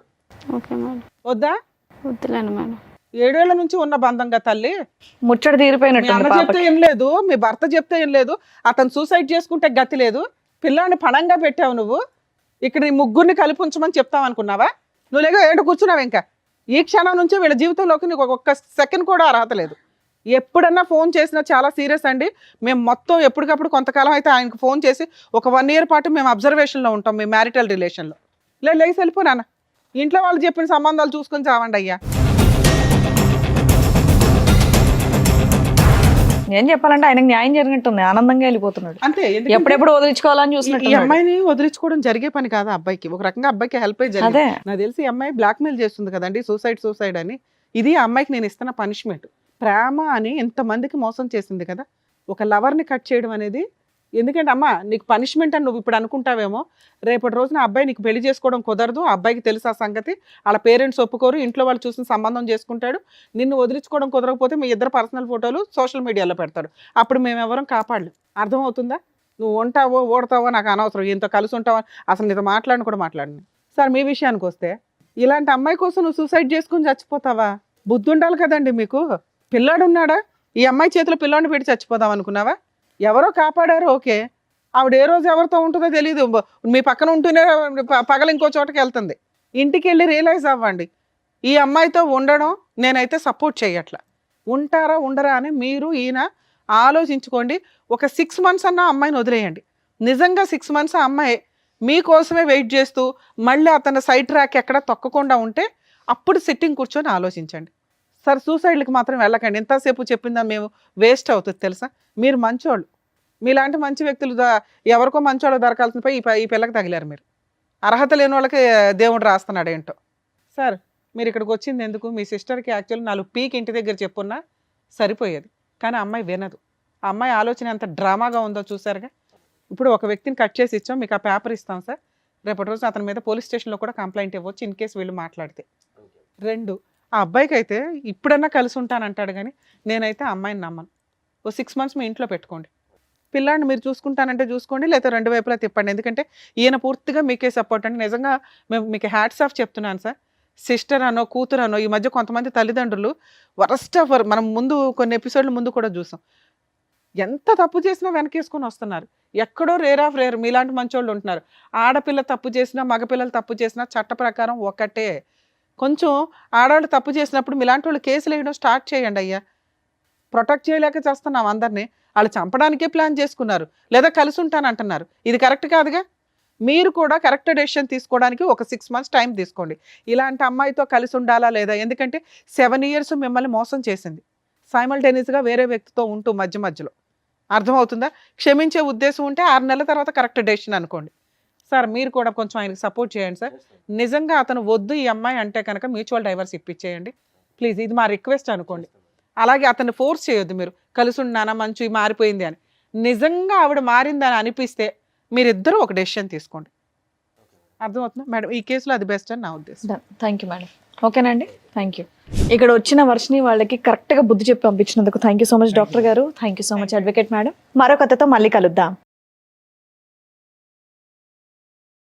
Okay madam. వద్దా? వద్దులేను మేడం. 7 ఏళ్ల నుంచి ఉన్న బంధంగా తల్లి. ముచ్చట మీ తీరిపోయినట్టు అన్న చెప్తే ఏం లేదు, మీ భర్త చెప్తే ఏం లేదు, అతను సూసైడ్ చేసుకుంటే గతి లేదు, పిల్లాన్ని పణంగా పెట్టావు నువ్వు. ఇక్కడ నీ ముగ్గురిని కలిపి ఉంచమని చెప్తావు అనుకున్నావా? నువ్వు లేక ఏంటో కూర్చున్నావు. ఇంకా ఈ క్షణం నుంచి వీళ్ళ జీవితంలోకి నీకు ఒక్క సెకండ్ కూడా అర్హత లేదు. ఎప్పుడన్నా ఫోన్ చేసినా చాలా సీరియస్ అండి. మేము మొత్తం ఎప్పటికప్పుడు కొంతకాలం అయితే ఆయనకు ఫోన్ చేసి ఒక 1 year పాటు మేము అబ్జర్వేషన్లో ఉంటాం, మేము మ్యారిటల్ రిలేషన్లో. లేచి వెళ్ళిపో నాన్న, ఇంట్లో వాళ్ళు చెప్పిన సంబంధాలు చూసుకొని చావండి అయ్యా. ఏం చెప్పాలంటే ఆయనకు న్యాయం జరిగినట్టుంది, ఆనందంగా వెళ్ళిపోతున్నాడు. అంతే. ఎందుకంటే ఎప్పుడెప్పుడు వదిలించుకోవాలని ఈ చూసినట్టు. అమ్మాయిని వదిలించుకోవడం జరిగే పని కాదు అబ్బాయికి. ఒక రకంగా అబ్బాయికి హెల్ప్ అయ్యి జరిగింది. అదే నాకు తెలిసి ఈ అమ్మాయి బ్లాక్మెయిల్ చేస్తుంది కదండి, సూసైడ్ అని. ఇది ఆ అమ్మాయికి నేను ఇస్తున్న పనిష్మెంట్. ప్రేమ అని ఎంతమందికి మోసం చేసింది కదా, ఒక లవర్ని కట్ చేయడం అనేది. ఎందుకంటే అమ్మ నీకు పనిష్మెంట్ అని నువ్వు ఇప్పుడు అనుకుంటావేమో, రేపటి రోజున అబ్బాయి నీకు పెళ్లి చేసుకోవడం కుదరదు, ఆ అబ్బాయికి తెలుసు ఆ సంగతి, వాళ్ళ పేరెంట్స్ ఒప్పుకోరు, ఇంట్లో వాళ్ళు చూసిన సంబంధం చేసుకుంటాడు, నిన్ను వదిలించుకోవడం కుదరకపోతే మీ ఇద్దరు పర్సనల్ ఫోటోలు సోషల్ మీడియాలో పెడతాడు, అప్పుడు మేమెవరం కాపాడలేం. అర్థమవుతుందా? నువ్వు ఉంటావో ఓడతావో నాకు అనవసరం, ఈయనతో కలిసి ఉంటావో అసలు నీతో మాట్లాడిన కూడా మాట్లాడిన. సార్ మీ విషయానికి వస్తే, ఇలాంటి అమ్మాయి కోసం నువ్వు సూసైడ్ చేసుకుని చచ్చిపోతావా? బుద్ధి ఉండాలి కదండి మీకు. పిల్లాడు ఉన్నాడా? ఈ అమ్మాయి చేతిలో పిల్లాడిని పెట్టి చచ్చిపోదాం అనుకున్నావా? ఎవరో కాపాడారు, ఓకే. ఆవిడ ఏ రోజు ఎవరితో ఉంటుందో తెలియదు, మీ పక్కన ఉంటూనే పగలు ఇంకో చోటకి వెళ్తుంది. ఇంటికి వెళ్ళి రియలైజ్ అవ్వండి, ఈ అమ్మాయితో ఉండడం నేనైతే సపోర్ట్ చేయట్లా. ఉంటారా ఉండరా అని మీరు ఈయన ఆలోచించుకోండి. ఒక 6 months అన్న అమ్మాయిని వదిలేయండి. నిజంగా 6 months ఆ అమ్మాయి మీకోసమే వెయిట్ చేస్తూ మళ్ళీ అతను సైడ్ ట్రాక్ ఎక్కడ తొక్కకుండా ఉంటే అప్పుడు సిట్టింగ్ కూర్చొని ఆలోచించండి. సార్ సూసైడ్కి మాత్రం వెళ్ళకండి. ఎంతసేపు చెప్పిందా మేము వేస్ట్ అవుతుంది తెలుసా. మీరు మంచోళ్ళు, మీలాంటి మంచి వ్యక్తులు ఎవరికో మంచోళ్ళు దొరకాల్సిన పోయి ఈ పిల్లకి తగిలారు. మీరు అర్హత లేని వాళ్ళకి దేవుడు రాస్తున్నాడు ఏంటో. సార్ మీరు ఇక్కడికి వచ్చింది ఎందుకు? మీ సిస్టర్కి యాక్చువల్లీ 4 పీక్ ఇంటి దగ్గర చెప్పున్నా సరిపోయేది, కానీ అమ్మాయి వినదు. ఆ అమ్మాయి ఆలోచన ఎంత డ్రామాగా ఉందో చూసారుగా. ఇప్పుడు ఒక వ్యక్తిని కట్ చేసి ఇచ్చాం, మీకు ఆ పేపర్ ఇస్తాం సార్, రేపటి రోజు అతని మీద పోలీస్ స్టేషన్లో కూడా కంప్లైంట్ ఇవ్వచ్చు ఇన్ కేసు వీళ్ళు మాట్లాడితే. 2, ఆ అబ్బాయికి అయితే ఇప్పుడన్నా కలిసి ఉంటానంటాడు, కానీ నేనైతే ఆ అమ్మాయిని నమ్మను. ఓ 6 months మీ ఇంట్లో పెట్టుకోండి, పిల్లాడిని మీరు చూసుకుంటానంటే చూసుకోండి, లేకపోతే 2 వైపులా తిప్పండి. ఎందుకంటే ఈయన పూర్తిగా మీకే సపోర్ట్ అండి. నిజంగా మేము మీకు హ్యాట్స్ ఆఫ్ చెప్తున్నాను సార్. సిస్టర్ అనో కూతురు అనో, ఈ మధ్య కొంతమంది తల్లిదండ్రులు వరస్ట్ ఆఫ్, మనం ముందు కొన్ని ఎపిసోడ్ల ముందు కూడా చూసాం, ఎంత తప్పు చేసినా వెనకేసుకొని వస్తున్నారు. ఎక్కడో రేర్ ఆఫ్ రేర్ మీలాంటి మంచోళ్ళు ఉంటున్నారు. ఆడపిల్ల తప్పు చేసినా మగపిల్లలు తప్పు చేసినా చట్ట ప్రకారం ఒకటే. కొంచెం ఆడవాళ్ళు తప్పు చేసినప్పుడు మీలాంటి వాళ్ళు కేసులు వేయడం స్టార్ట్ చేయండి అయ్యా. ప్రొటెక్ట్ చేయలేక చేస్తున్నాం అందరినీ. వాళ్ళు చంపడానికే ప్లాన్ చేసుకున్నారు, లేదా కలిసి ఉంటానంటున్నారు. ఇది కరెక్ట్ కాదుగా. మీరు కూడా కరెక్ట్ డెసిషన్ తీసుకోవడానికి ఒక 6 months టైం తీసుకోండి. ఇలాంటి అమ్మాయితో కలిసి ఉండాలా లేదా? ఎందుకంటే 7 years మిమ్మల్ని మోసం చేసింది, సైమల్టేనియస్గా వేరే వ్యక్తితో ఉంటూ మధ్యలో. అర్థమవుతుందా? క్షమించే ఉద్దేశం ఉంటే 6 నెలల తర్వాత కరెక్ట్ డెసిషన్ అనుకోండి. సార్ మీరు కూడా కొంచెం ఆయనకి సపోర్ట్ చేయండి సార్. నిజంగా అతను వద్దు ఈ అమ్మాయి అంటే కనుక మ్యూచువల్ డైవర్స్ ఇప్పించేయండి ప్లీజ్, ఇది మా రిక్వెస్ట్ అనుకోండి. అలాగే అతన్ని ఫోర్స్ చేయొద్దు, మీరు కలిసి ఉన్నానా మంచి మారిపోయింది అని. నిజంగా ఆవిడ మారిందని అనిపిస్తే మీరిద్దరూ ఒక డెసిషన్ తీసుకోండి. అర్థమవుతుందా మేడం? ఈ కేసులో అది బెస్ట్ అని నా ఉద్దేశం. Thank you madam. ఓకేనండి, థ్యాంక్ యూ. ఇక్కడ వచ్చిన వర్షిని వాళ్ళకి కరెక్ట్గా బుద్ధి చెప్పి పంపించినందుకు thank you so much doctor గారు. Thank you so much advocate madam. మరో కథతో మళ్ళీ కలుద్దాం.